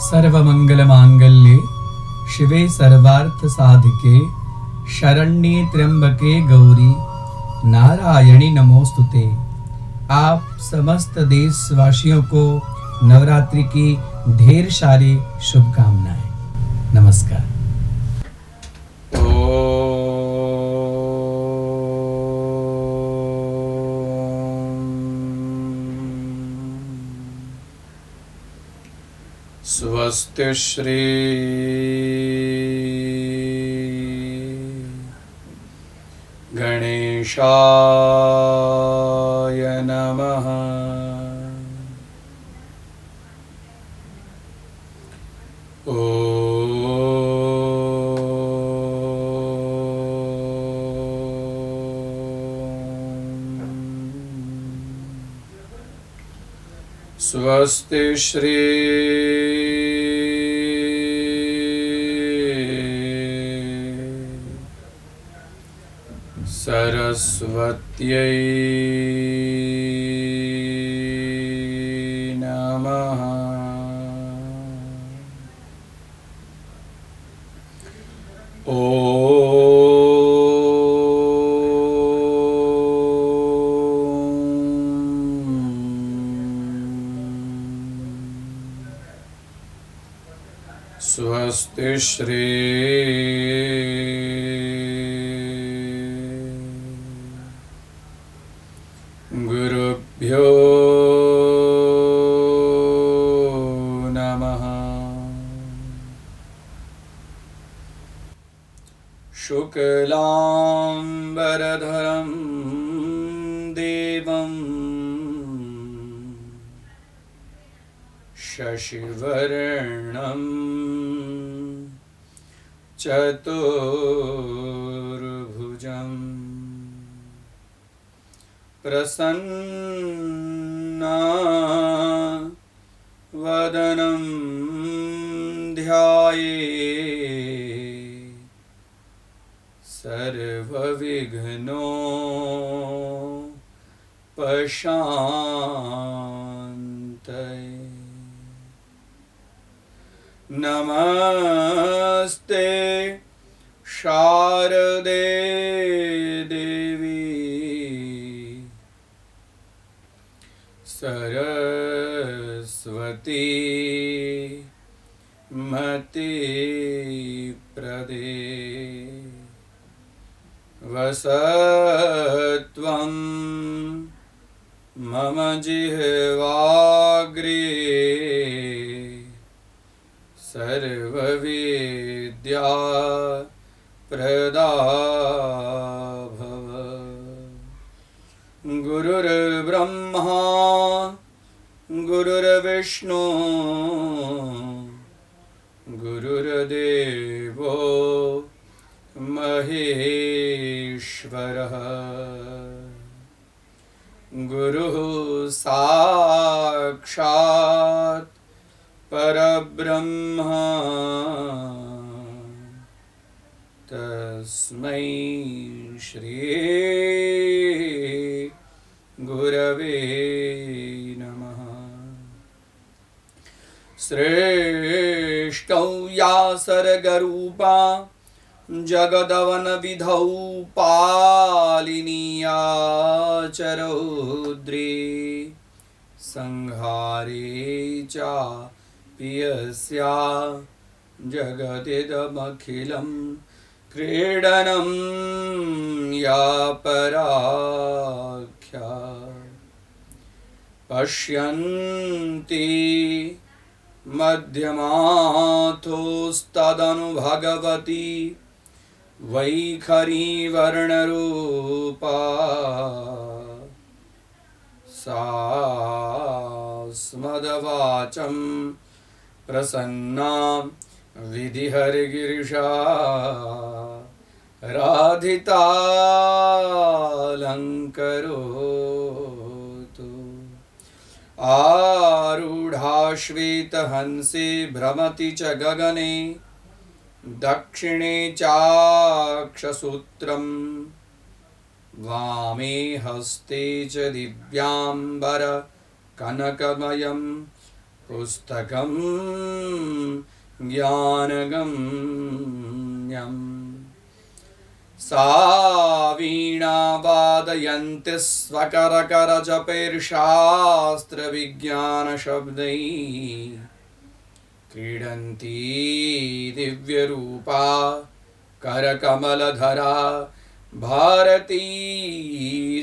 सर्वमंगलमांगल्ये शिवे सर्वार्थ साधिके शरण्ये त्र्यंबके गौरी नारायणी नमोस्तुते। आप समस्त देशवासियों को नवरात्रि की ढेर सारी शुभकामनाएं। नमस्कार। स्वस्ति श्री गणेशाय नमः। स्वस्ति श्री सरस्वत्यै नमः। स्वस्ति श्री गुरुभ्यो नमः। शुक्लांबरधरं देवं शशिवर्णं चतुर्भुजं प्रसन्नवदनं ध्यायेत् सर्वविघ्नोपशान्तये। नमस्ते शारदे देवी सरस्वती मति प्रदे वसत्वं मम जिह्वाग्रे सर्वविद्या प्रदा भव। गुरुर्ब्रह्मा गुरुर्विष्णु गुरुर्देवो महेश्वरः। गुरुः साक्षात् परब्रह्म तस्मै श्री गुरवे नमः। श्रेष्ठौ या सर्गरूपा जगदवनविधौ पालिनीया च रौद्रे संहारे चा पियस्या जगदिदमखिलं क्रीडनं या पराख्या पश्यन्ति मध्यमाथोस्तदनु भगवती वैखरी वर्णरूपा सा स्मदवाचं प्रसन्ना विधिहरिगिरिशा राधितालङ्करोतु। आरूढा श्वेतहंसे भ्रमति च गगने दक्षिणे चाक्षसूत्रं वामे हस्ते च दिव्याम्बर कनकमयं पुस्तकं ज्ञानगम्यम् सा वीणा वादयन्ति स्वकरकरजपैर्शास्त्रविज्ञानशब्दैः क्रीडन्ती दिव्यरूपा करकमलधरा भारती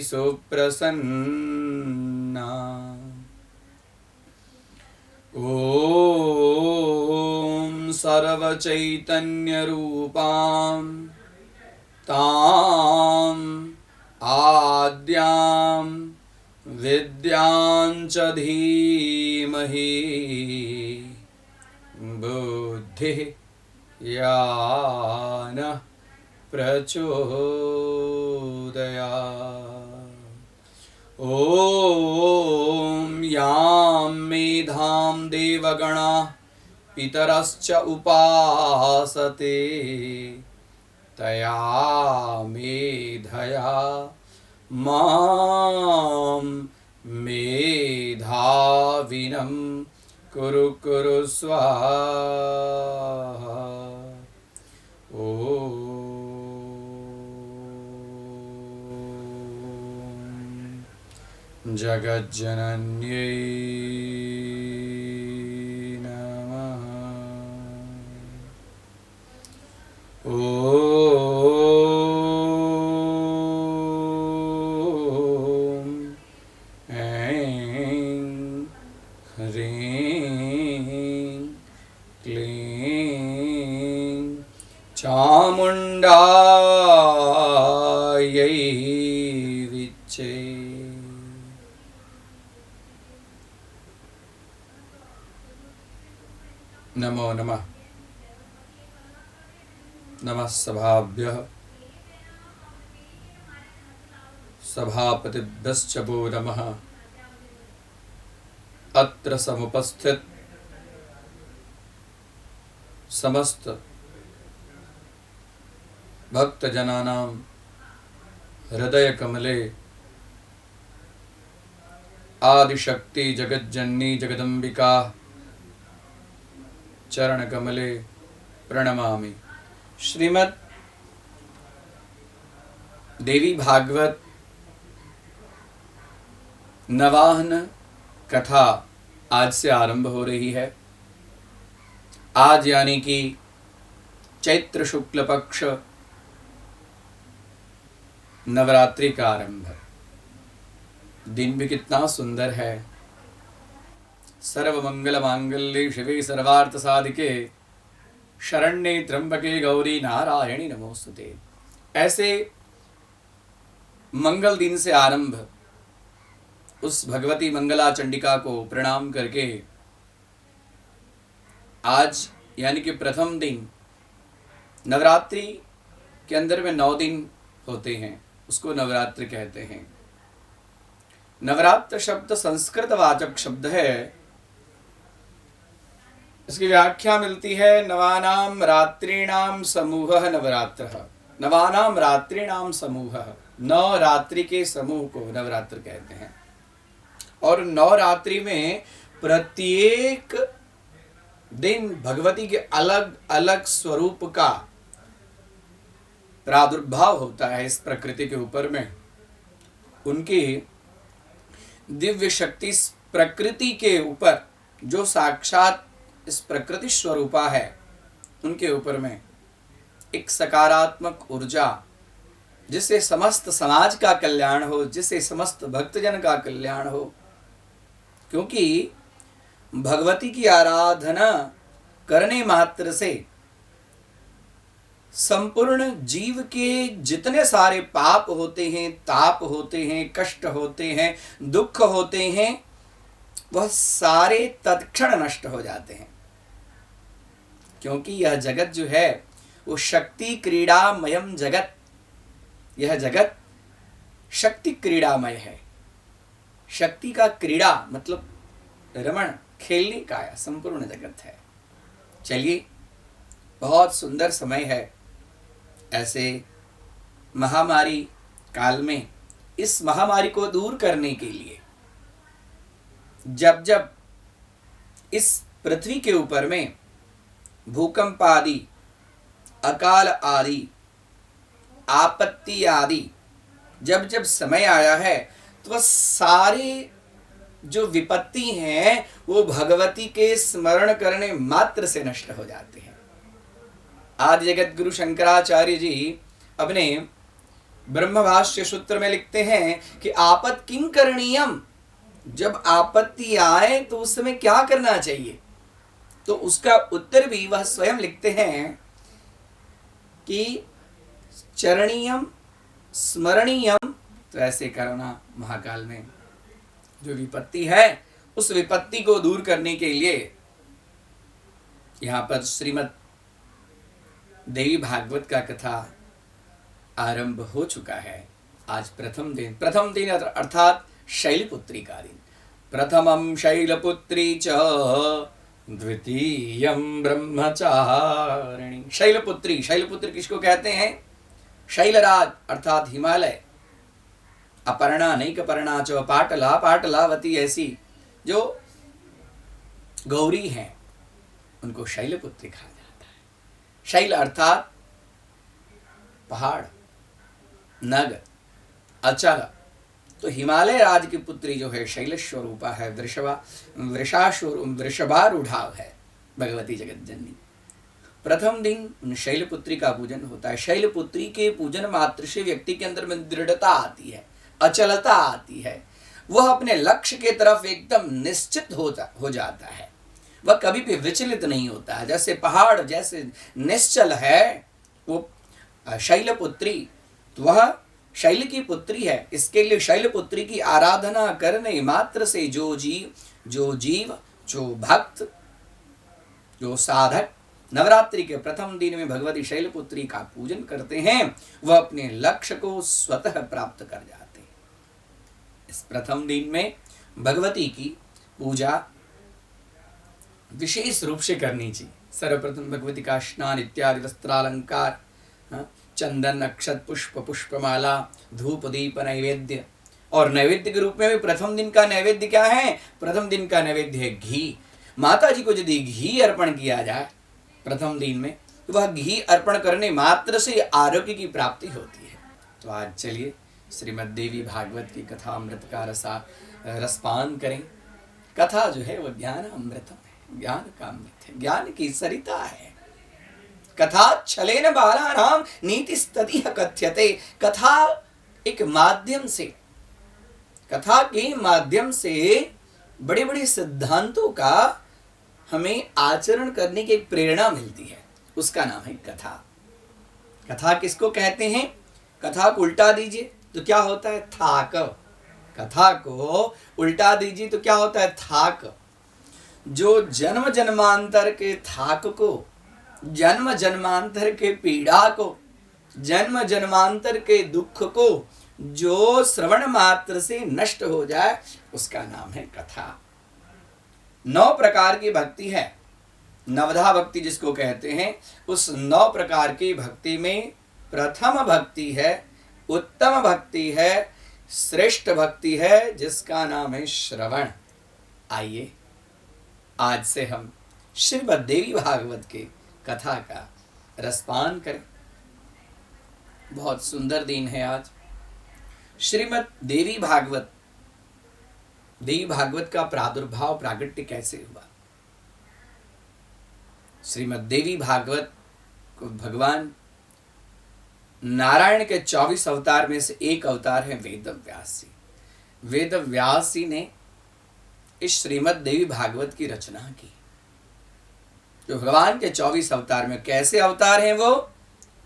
सुप्रसन्ना। ॐ सर्वचैतन्यरूपां ताम् आद्यां विद्यां च धीमहि बुद्धिः या नः प्रचोदयात्। ॐ यां मेधां देवगणाः पितरश्च उपासते तया मेधया मां मेधाविनं कुरु कुरु स्वाहा। ॐ जगज्जनन्यै नमः। ॐ ऐं ह्रीं क्लीं चामुण्डायै विच्चे। नमो नमः। नमः सभाभ्यः सभापतिभ्यश्च वो नमः। अत्र समुपस्थित समस्त भक्तजनानां हृदय कमले आदिशक्ति जगज्जननी जगदम्बिका चरण कमले प्रणमामि। श्रीमद् देवी भागवत नवाहन कथा आज से आरंभ हो रही है। आज यानी कि चैत्र शुक्ल पक्ष नवरात्रि का आरंभ। दिन भी कितना सुंदर है। सर्वमंगल मांगल्ये शिवे सर्वार्थ साधिके शरण्ये त्र्यंबके गौरी नारायणी नमोस्तुते। ऐसे मंगल दिन से आरंभ उस भगवती मंगला चंडिका को प्रणाम करके आज यानी कि प्रथम दिन नवरात्रि के अंदर में 9 दिन होते हैं, उसको नवरात्रि कहते हैं। नवरात्र शब्द संस्कृत वाचक शब्द है। इसकी व्याख्या मिलती है नवानाम रात्रिणाम समूहः नवरात्रः। नवानाम रात्रिणाम समूहः, 9 रात्रि के समूह को नवरात्र कहते हैं। और 9 रात्रि में प्रत्येक दिन भगवती के अलग अलग स्वरूप का प्रादुर्भाव होता है इस प्रकृति के ऊपर में। उनकी दिव्य शक्ति इस प्रकृति के ऊपर, जो साक्षात इस प्रकृति स्वरूपा है, उनके ऊपर में एक सकारात्मक ऊर्जा, जिससे समस्त समाज का कल्याण हो, जिससे समस्त भक्तजन का कल्याण हो। क्योंकि भगवती की आराधना करने मात्र से संपूर्ण जीव के जितने सारे पाप होते हैं, ताप होते हैं, कष्ट होते हैं, दुख होते हैं, वह सारे तत्क्षण नष्ट हो जाते हैं। क्योंकि यह जगत जो है वो शक्ति क्रीड़ामयम जगत, यह जगत शक्ति क्रीड़ामय है। शक्ति का क्रीड़ा मतलब रमण, खेलने का संपूर्ण जगत है। चलिए, बहुत सुंदर समय है। ऐसे महामारी काल में इस महामारी को दूर करने के लिए जब जब इस पृथ्वी के ऊपर में भूकंप आदि, अकाल आदि, आपत्ति आदि जब जब समय आया है तो वह सारे जो विपत्ति हैं वो भगवती के स्मरण करने मात्र से नष्ट हो जाते हैं। आदि जगत गुरु शंकराचार्य जी अपने ब्रह्मभाष्य सूत्र में लिखते हैं कि आपत किं करणीयम, जब आपत्ति आए तो उस समय क्या करना चाहिए, तो उसका उत्तर भी वह स्वयं लिखते हैं कि चरणीयम स्मरणीयम। तो ऐसे करना महाकाल में जो विपत्ति है उस विपत्ति को दूर करने के लिए यहां पर श्रीमद् देवी भागवत का कथा आरंभ हो चुका है। आज प्रथम दिन अर्थात शैलपुत्री का दिन। प्रथमं शैलपुत्री च द्वितीयं ब्रह्मचारिणी। शैलपुत्री किसको कहते हैं? शैलराज अर्थात हिमालय। अपर्णा नैकपर्णा च पाटला पाटलावती, ऐसी जो गौरी हैं उनको शैलपुत्री कहा जाता है। शैल अर्थात पहाड़, नग, अचल। तो हिमालय राज की पुत्री जो है शैलस्वरूपा है, वृषभारूढ़ा है भगवती जगत जननी। प्रथम दिन शैलपुत्री का पूजन होता है। शैलपुत्री के पूजन मात्र से व्यक्ति के अंदर में दृढ़ता आती है, अचलता आती है। वह अपने लक्ष्य के तरफ एकदम निश्चित हो जाता है, वह कभी भी विचलित नहीं होता है। जैसे पहाड़ जैसे निश्चल है वो शैलपुत्री, तो वह शैल की पुत्री है। इसके लिए शैलपुत्री की आराधना करने मात्र से जो जीव, जो भक्त, जो साधक नवरात्रि के प्रथम दिन में भगवती शैलपुत्री का पूजन करते हैं वह अपने लक्ष्य को स्वतः प्राप्त कर जाते हैं। इस प्रथम दिन में भगवती की पूजा विशेष रूप से करनी चाहिए। सर्वप्रथम भगवती का स्नान इत्यादि वस्त्रालंकार, चंदन, अक्षत, पुष्प, पुष्पमाला, धूप, दीप, नैवेद्य। और नैवेद्य के रूप में भी प्रथम दिन का नैवेद्य क्या है? प्रथम दिन का नैवेद्य है घी। माता जी को यदि घी अर्पण किया जाए प्रथम दिन में तो वह घी अर्पण करने मात्र से आरोग्य की प्राप्ति होती है। तो आज चलिए श्रीमद् देवी भागवत की कथा अमृत का रसपान करें। कथा जो है वह ज्ञान अमृतम है, ज्ञान का अमृत है, ज्ञान की सरिता है। कथा छलेन बालानाम नीतिस्तदिह कथ्यते। कथा एक माध्यम से, कथा के माध्यम से बड़े बड़े सिद्धांतों का हमें आचरण करने की एक प्रेरणा मिलती है, उसका नाम है कथा। कथा किसको कहते हैं? कथा को उल्टा दीजिए तो क्या होता है? थाक। कथा को उल्टा दीजिए तो क्या होता है? थाक। जो जन्म जन्मांतर के थाक को, जन्म जन्मांतर के पीड़ा को, जन्म जन्मांतर के दुख को जो श्रवण मात्र से नष्ट हो जाए उसका नाम है कथा। 9 प्रकार की भक्ति है, नवधा भक्ति जिसको कहते हैं। उस 9 प्रकार की भक्ति में प्रथम भक्ति है, उत्तम भक्ति है, श्रेष्ठ भक्ति है, जिसका नाम है श्रवण। आइए आज से हम श्रीमद् देवी भागवत के कथा का रसपान करें। बहुत सुंदर दिन है आज। श्रीमद् देवी भागवत, देवी भागवत का प्रादुर्भाव प्रागट्य कैसे हुआ? श्रीमद् देवी भागवत को भगवान नारायण के 24 अवतार में से एक अवतार है वेदव्यास जी। वेदव्यास जी ने इस श्रीमद् देवी भागवत की रचना की। जो भगवान के 24 अवतार में कैसे अवतार हैं वो?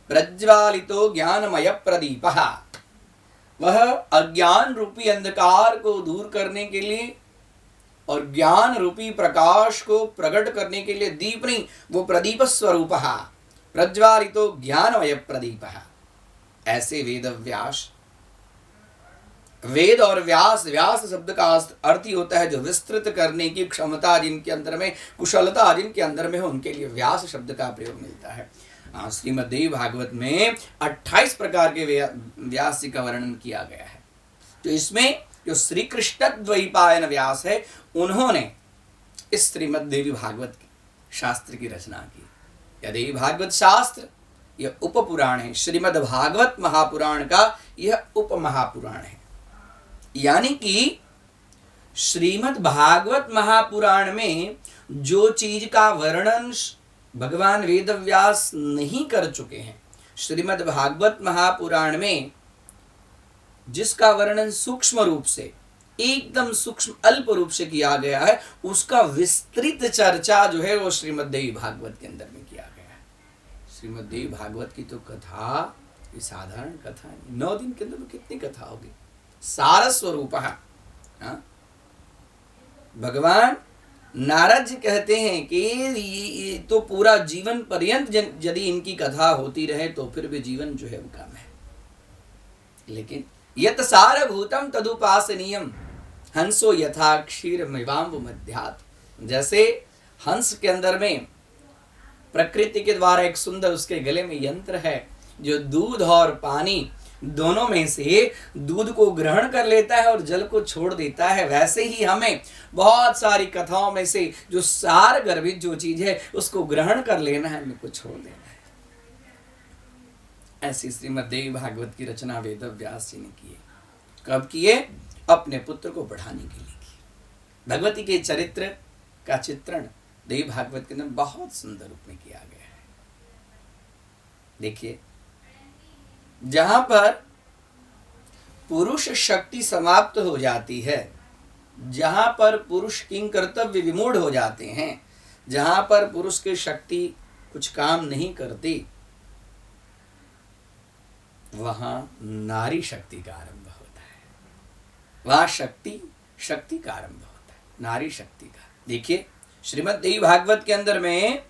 प्रज्वालितो ज्ञानमय प्रदीपः, वह अज्ञान रूपी अंधकार को दूर करने के लिए और ज्ञान रूपी प्रकाश को प्रकट करने के लिए दीप नहीं, वो प्रदीप स्वरूपः, प्रज्वालितो ज्ञानमय प्रदीपः। ऐसे वेदव्यास, वेद और व्यास, व्यास शब्द का अर्थ ही होता है जो विस्तृत करने की क्षमता जिनके अंदर में, कुशलता जिनके अंदर में हो, उनके लिए व्यास शब्द का प्रयोग मिलता है। श्रीमद् देवी भागवत में 28 प्रकार के व्यास जी का वर्णन किया गया है। तो इसमें जो श्री कृष्ण द्वैपायन व्यास है उन्होंने इस श्रीमद् देवी भागवत की शास्त्र की रचना की। यह देवी भागवत शास्त्र यह उप पुराण है। श्रीमद् भागवत महापुराण का यह उप महापुराण है। यानी कि श्रीमद् भागवत महापुराण में जो चीज का वर्णन भगवान वेदव्यास नहीं कर चुके हैं, श्रीमद् भागवत महापुराण में जिसका वर्णन सूक्ष्म रूप से, एकदम सूक्ष्म अल्प रूप से किया गया है, उसका विस्तृत चर्चा जो है वो श्रीमद् देवी भागवत के अंदर में किया गया है। श्रीमद् देवी भागवत की तो कथा ये साधारण कथा नहीं, 9 दिन के अंदर में कितनी कथा होगी। सार स्वरूप भगवान नारद जी कहते हैं कि ये तो पूरा जीवन पर्यंत यदि इनकी कथा होती रहे तो फिर भी जीवन जो है वो कम है। लेकिन यत सारभूतम तदुपासनीयम हंसो यथा क्षीरमिवाम्ब मध्यात्। जैसे हंस के अंदर में प्रकृति के द्वारा एक सुंदर उसके गले में यंत्र है जो दूध और पानी दोनों में से दूध को ग्रहण कर लेता है और जल को छोड़ देता है, वैसे ही हमें बहुत सारी कथाओं में से जो सार गर्भित जो चीज है उसको ग्रहण कर लेना है, उनको छोड़ देना है। ऐसी श्रीमद् देवी भागवत की रचना वेद व्यास जी ने की। कब किए? अपने पुत्र को बढ़ाने के लिए की। भगवती के चरित्र का चित्रण देवी भागवत के अंदर बहुत सुंदर रूप में किया गया है। देखिए, जहां पर पुरुष शक्ति समाप्त हो जाती है, जहां पर पुरुष किंग कर्तव्य विमूढ़ हो जाते हैं, जहां पर पुरुष की शक्ति कुछ काम नहीं करती, वहां नारी शक्ति का आरंभ होता है। वहां शक्ति का आरंभ होता है, नारी शक्ति का। देखिए, श्रीमद् देवी भागवत के अंदर में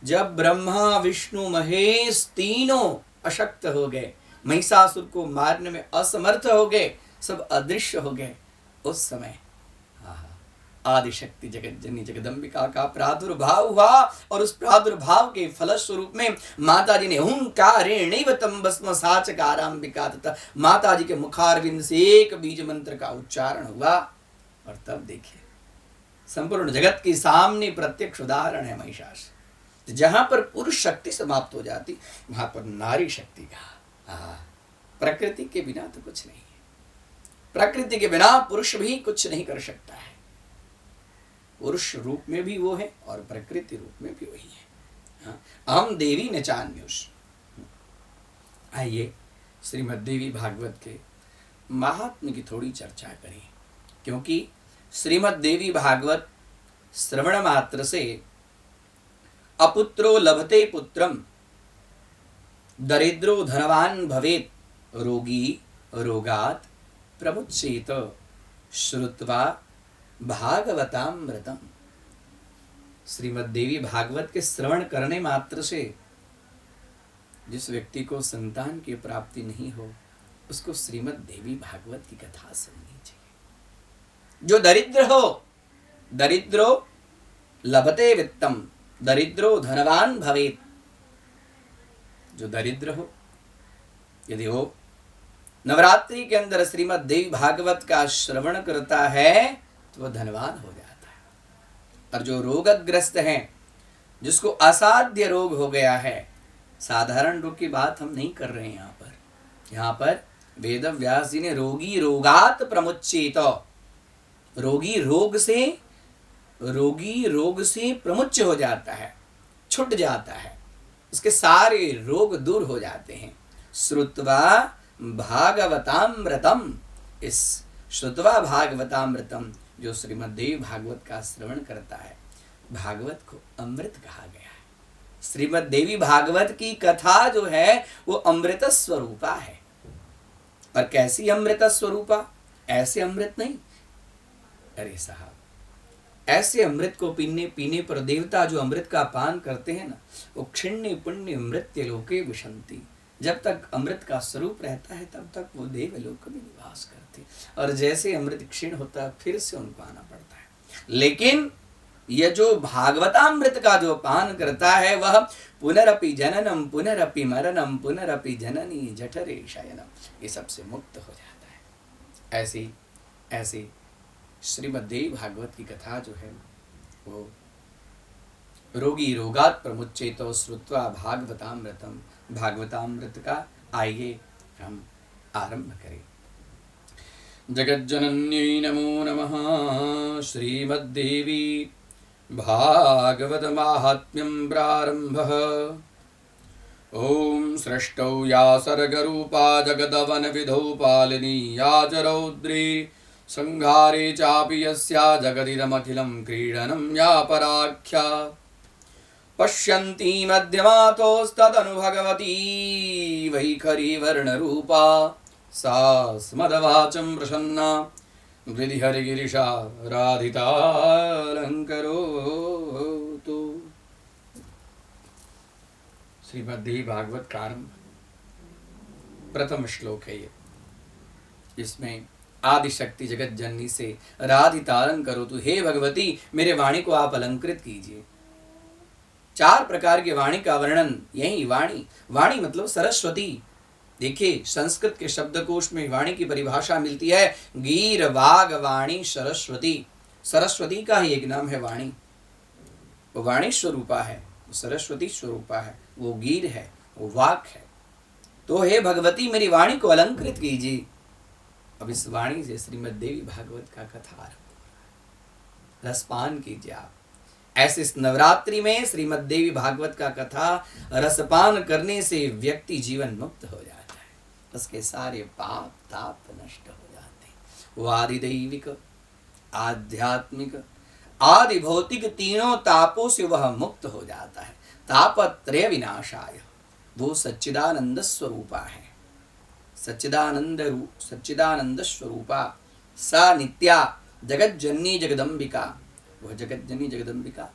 जब ब्रह्मा विष्णु महेश तीनों अशक्त हो गए, महिषासुर को मारने में असमर्थ हो गए, सब अदृश्य हो गए, उस समय आदिशक्ति जगत जननी जगदम्बिका का प्रादुर्भाव हुआ और उस प्रादुर्भाव के फलस्वरूप में माता जी ने हुंकारेणैव तं भस्म साचकारांबिका, तथा माता जी के मुखारविंद से एक बीज मंत्र का उच्चारण हुआ। और तब देखिए, संपूर्ण जगत के सामने प्रत्यक्ष उदाहरण है महिषासुर। जहां पर पुरुष शक्ति समाप्त हो जाती, वहां पर नारी शक्ति का। प्रकृति के बिना तो कुछ नहीं है। प्रकृति के बिना पुरुष भी कुछ नहीं कर सकता है। पुरुष रूप में भी वो है और प्रकृति रूप में भी वही है। अहम देवी न चान्युष। आइए श्रीमद् देवी भागवत के महात्म्य की थोड़ी चर्चा करें, क्योंकि श्रीमद् देवी भागवत श्रवण मात्र से अपुत्रो लभते पुत्रम, दरिद्रो धनवान भवेत, रोगी रोगात प्रमुच्येत, श्रुत्वा भागवतामृतम। श्रीमद् देवी भागवत के श्रवण करने मात्र से जिस व्यक्ति को संतान की प्राप्ति नहीं हो, उसको श्रीमद् देवी भागवत की कथा सुननी चाहिए। जो दरिद्र हो, दरिद्रो लभते वित्तम, दरिद्रो धनवान भवेत। जो दरिद्र हो, यदि वो नवरात्रि के अंदर श्रीमद् देवी भागवत का श्रवण करता है तो वह धनवान हो जाता है। और जो रोगग्रस्त हैं, जिसको असाध्य रोग हो गया है, साधारण रोग की बात हम नहीं कर रहे हैं यहाँ पर वेद व्यास जी ने रोगी रोगात प्रमुच्येत, रोगी रोग से प्रमुच्य हो जाता है, छुट जाता है, उसके सारे रोग दूर हो जाते हैं। श्रुत्वा भागवतामृतम, इस श्रुत्वा भागवतामृतम, जो श्रीमद् देवी भागवत का श्रवण करता है, भागवत को अमृत कहा गया है। श्रीमद् देवी भागवत की कथा जो है वो अमृत स्वरूपा है। और कैसी अमृत स्वरूपा? ऐसे अमृत नहीं, अरे साहब, ऐसे अमृत को पीने पर देवता जो अमृत का पान करते हैं ना, वो क्षिण्य पुण्य मृत्य लोके विशंति। जब तक अमृत का स्वरूप रहता है तब तक वो देवलोक में निवास करते, और जैसे अमृत क्षीण होता है फिर से उनको आना पड़ता है। लेकिन यह जो भागवतामृत का जो पान करता है, वह पुनरपि जननम पुनरपि मरणम पुनरपि जननी जठरे शयनम, ये सबसे मुक्त हो जाता है। ऐसी श्रीमद् देवी भागवत की कथा जो है वो रोगी रोगात् प्रमुच्येतो श्रुत्वा भागवतामृतम, भागवतामृत का आइए हम आरंभ करें। जगज्जनन्यै नमो नमः। श्रीमद्देवी भागवत माहात्म्यं प्रारंभः। ओम सृष्टौ या सर्गरूपा जगदवन विधौ पालिनी या च रौद्री संहारे चापि यस्या जगदिदमखिलं क्रीडनं या पराख्या पश्यन्ती मध्यमातोस्तदनु भगवती वैखरी वर्णरूपा सा स्मदवाचं प्रसन्ना हृदि हरिगिरिशा राधितालंकरोतु। श्रीमद्देवी भागवत का आरंभ, प्रथम श्लोक है ये। इसमें आदिशक्ति जगत जननी से राधितालंकरोतु, हे भगवती मेरे वाणी को आप अलंकृत कीजिए। 4 प्रकार की वाणी का वर्णन यही। वाणी मतलब सरस्वती। देखिए संस्कृत के शब्दकोश में वाणी की परिभाषा मिलती है गीर वाग वाणी सरस्वती। सरस्वती का ही एक नाम है वाणी। वो वाणी स्वरूपा है, सरस्वती स्वरूपा है, वो गीर है, वो वाक है। तो हे भगवती मेरी वाणी को अलंकृत कीजिए। अब इस वाणी से श्रीमद्देवी भागवत का कथा आरंभ। रसपान कीजिए आप। ऐसे इस नवरात्रि में श्रीमद्देवी भागवत का कथा रसपान करने से व्यक्ति जीवन मुक्त हो जाता है, उसके सारे पाप ताप नष्ट हो जाते हैं। वो आदि दैविक, आध्यात्मिक, आदि भौतिक तीनों तापों से वह मुक्त हो जाता है। तापत्रय विनाशाय वो सच्चिदानंद स्वरूपा है। सच्चिदानंद स्वरूपा सा नित्या जगज्जननी जगदम्बिका, वह जगज्जननी जगदम्बिका।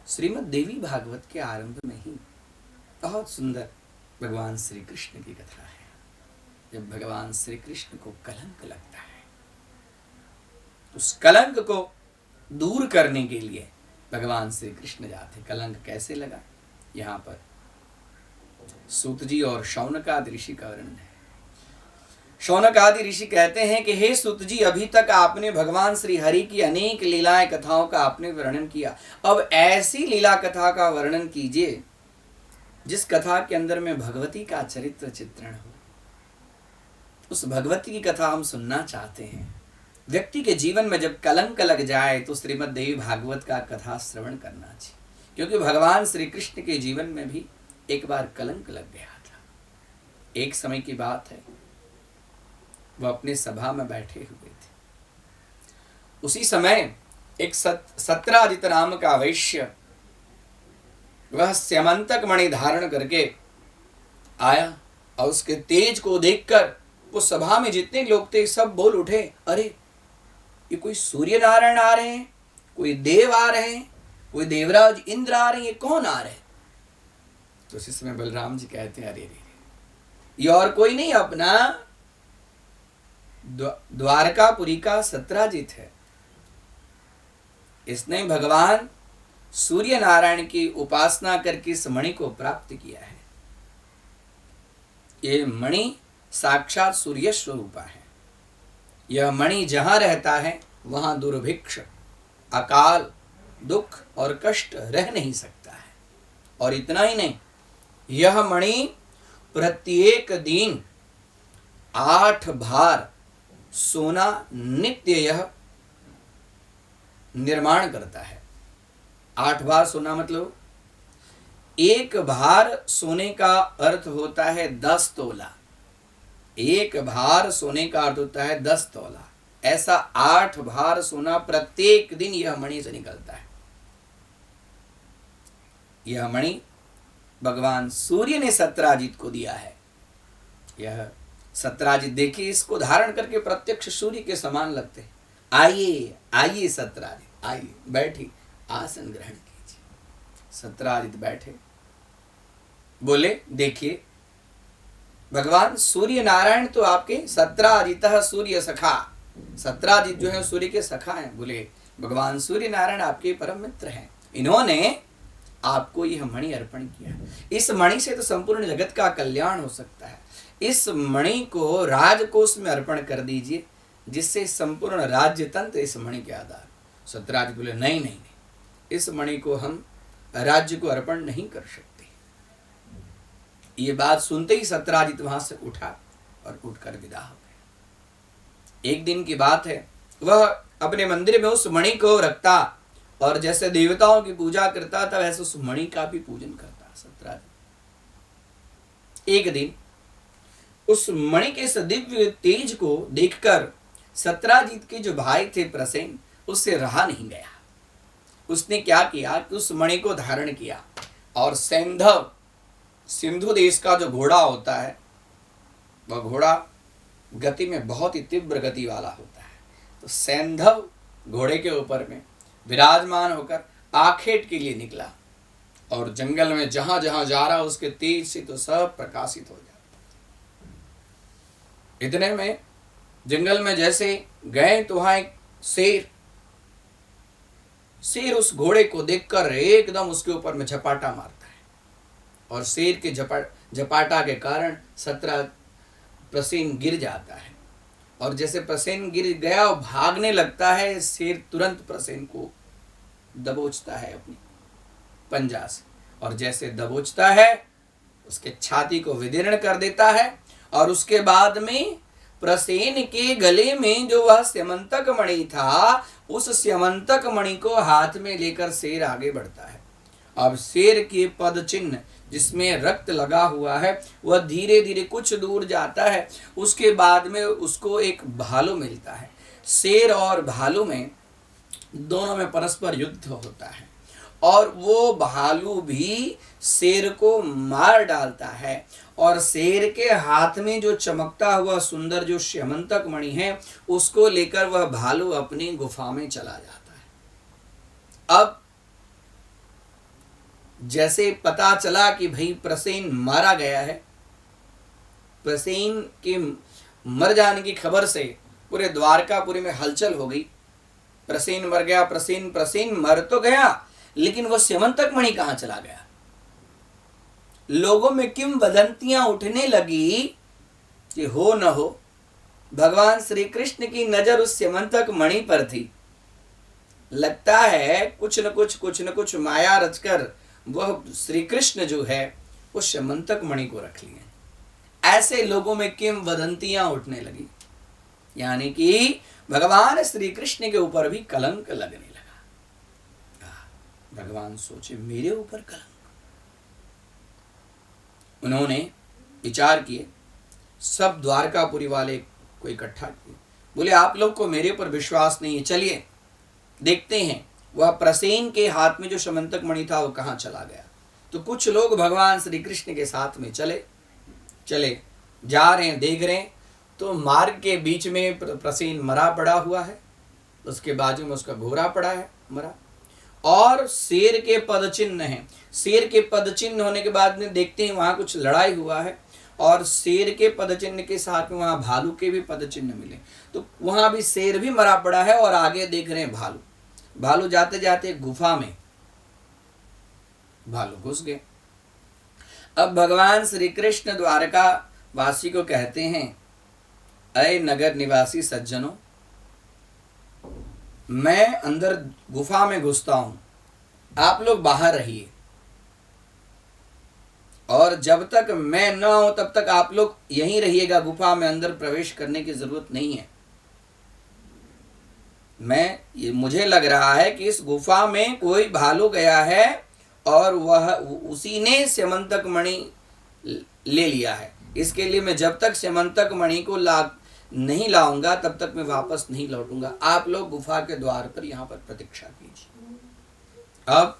श्रीमद्देवी भागवत के आरंभ में ही बहुत सुंदर भगवान श्री कृष्ण की कथा है। जब भगवान श्री कृष्ण को कलंक लगता है, उस कलंक को दूर करने के लिए भगवान श्री कृष्ण जाते। कलंक कैसे लगा, यहाँ पर सूत जी और शौनकादि ऋषि का वर्णन है। शौनकादि ऋषि कहते हैं कि हे सूत जी, अभी तक आपने भगवान श्री हरि की अनेक लीलाएं कथाओं का आपने वर्णन किया। अब ऐसी लीला कथा का वर्णन कीजिए जिस कथा के अंदर में भगवती का चरित्र चित्रण हो। उस भगवती की कथा हम सुनना चाहते हैं। व्यक्ति के जीवन में जब कलंक लग जाए तो श्रीमद्देवी भागवत का कथा श्रवण करना चाहिए, क्योंकि भगवान श्री कृष्ण के जीवन में भी एक बार कलंक लग गया था। एक समय की बात है, वह अपने सभा में बैठे हुए थे। उसी समय एक सत्राजित नाम का वैश्य, वह स्यमंतक मणि धारण करके आया और उसके तेज को देखकर वो सभा में जितने लोग थे सब बोल उठे, अरे ये कोई सूर्य नारायण आ रहे हैं, कोई देव आ रहे हैं, कोई देवराज इंद्र आ रहे हैं, ये कौन आ रहे हैं? तो उसी समय बलराम जी कहते हैं, अरे ये और कोई नहीं, अपना द्वारकापुरी का सत्राजित है। इसने भगवान सूर्य नारायण की उपासना करके इस मणि को प्राप्त किया है। ये मणि साक्षात सूर्य स्वरूपा है। यह मणि जहां रहता है वहां दुर्भिक्ष, अकाल, दुख और कष्ट रह नहीं सकता है। और इतना ही नहीं, यह मणि प्रत्येक दिन 8 भार सोना नित्य यह निर्माण करता है। 8 भार सोना मतलब 1 भार सोने का अर्थ होता है 10 तोला। 1 भार सोने का अर्थ होता है 10 तोला। ऐसा 8 भार सोना प्रत्येक दिन यह मणि से निकलता है। यह मणि भगवान सूर्य ने सत्राजित को दिया है। यह सत्राजित देखिए, इसको धारण करके प्रत्यक्ष सूर्य के समान लगते हैं। आइए आइए सत्राजित, आइए बैठिए, आसन ग्रहण कीजिए। सत्राजित बैठे, बोले, देखिए भगवान सूर्य नारायण तो आपके सत्राजितः सूर्य सखा, सत्राजित जो है सूर्य के सखा हैं। बोले भगवान सूर्य नारायण आपके परम मित्र हैं, इन्होंने आपको यह मणि अर्पण किया। इस मणि से तो संपूर्ण जगत का कल्याण हो सकता है। इस मणि को राजकोष में अर्पण कर दीजिए, जिससे संपूर्ण राज्य तंत्र इस मणि के आधार। सत्राजित बोले नहीं नहीं नहीं, इस मणि को हम राज्य को अर्पण नहीं कर सकते। ये बात सुनते ही सत्राजित वहां से उठा और उठकर विदा हो गए। एक दिन की बात है, वह अपने मंदिर में उस मणि को रखता और जैसे देवताओं की पूजा करता था वैसे उस मणि का भी पूजन करता सत्राजित। एक दिन उस मणि के इस दिव्य तेज को देखकर सत्राजित के जो भाई थे प्रसेन, उससे रहा नहीं गया। उसने क्या किया कि उस मणि को धारण किया और सैंधव, सिंधु देश का जो घोड़ा होता है, वह घोड़ा गति में बहुत ही तीव्र गति वाला होता है, तो सैंधव घोड़े के ऊपर में विराजमान होकर आखेट के लिए निकला और जंगल में जहां जहां जा रहा उसके तेज से तो सब प्रकाशित हो जाता। इतने में जंगल में जैसे गए तो वहां एक शेर उस घोड़े को देखकर एकदम उसके ऊपर में झपाटा मारता है और शेर के झपाटा के कारण प्रसेन गिर जाता है और जैसे प्रसेन गिर गया और भागने लगता है, शेर तुरंत प्रसेन को दबोचता है अपनी पंजा से और जैसे दबोचता है उसके छाती को विदीर्ण कर देता है और उसके बाद में प्रसेन के गले में जो वह स्यमंतक मणि था, उस स्यमंतक मणि को हाथ में लेकर शेर आगे बढ़ता है। अब शेर के पद चिन्ह जिसमें रक्त लगा हुआ है वह धीरे धीरे कुछ दूर जाता है। उसके बाद में उसको एक भालू मिलता है। शेर और भालू में दोनों में परस्पर युद्ध होता है और वो भालू भी शेर को मार डालता है और शेर के हाथ में जो चमकता हुआ सुंदर जो स्यमंतक मणि है उसको लेकर वह भालू अपनी गुफा में चला जाता है। अब जैसे पता चला कि भाई प्रसेन मारा गया है, प्रसेन के मर जाने की खबर से पूरे द्वारकापुरी में हलचल हो गई। प्रसेन मर गया, प्रसेन मर तो गया, लेकिन वह स्यमंतक मणि कहां चला गया? लोगों में किंवदंतियां उठने लगी कि हो न हो भगवान श्री कृष्ण की नजर उस स्यमंतक मणि पर थी। लगता है कुछ न कुछ माया रचकर वह श्री कृष्ण जो है उस स्यमंतक मणि को रख लिए। ऐसे लोगों में किंवदंतियां उठने लगी, यानी कि भगवान श्री कृष्ण के ऊपर भी कलंक लगने लगा। भगवान सोचे मेरे ऊपर कलंक। उन्होंने विचार किए, सब द्वारकापुरी वाले को इकट्ठा किए, बोले आप लोग को मेरे ऊपर विश्वास नहीं है, चलिए देखते हैं वह प्रसेन के हाथ में जो स्यमंतक मणि था वो कहाँ चला गया। तो कुछ लोग भगवान श्री कृष्ण के साथ में चले जा रहे हैं, देख रहे हैं तो मार्ग के बीच में प्रसेन मरा पड़ा हुआ है, उसके बाजू में उसका घोड़ा पड़ा है मरा, और शेर के पद चिन्ह हैं। शेर के पद चिन्ह होने के बाद में देखते हैं वहां कुछ लड़ाई हुआ है और शेर के पद चिन्ह के साथ में वहां भालू के भी पद चिन्ह मिले, तो वहां भी शेर भी मरा पड़ा है और आगे देख रहे हैं भालू जाते जाते गुफा में भालू घुस गए। अब भगवान श्री कृष्ण द्वारका वासी को कहते हैं, अय नगर निवासी सज्जनों, मैं अंदर गुफा में घुसता हूं, आप लोग बाहर रहिए और जब तक मैं न आऊं तब तक आप लोग यहीं रहिएगा, गुफा में अंदर प्रवेश करने की जरूरत नहीं है। मुझे लग रहा है कि इस गुफा में कोई भालू गया है और वह उसी ने स्यमंतक मणि ले लिया है, इसके लिए मैं जब तक स्यमंतक मणि को नहीं लाऊंगा तब तक मैं वापस नहीं लौटूंगा। आप लोग गुफा के द्वार पर यहाँ पर प्रतीक्षा कीजिए। अब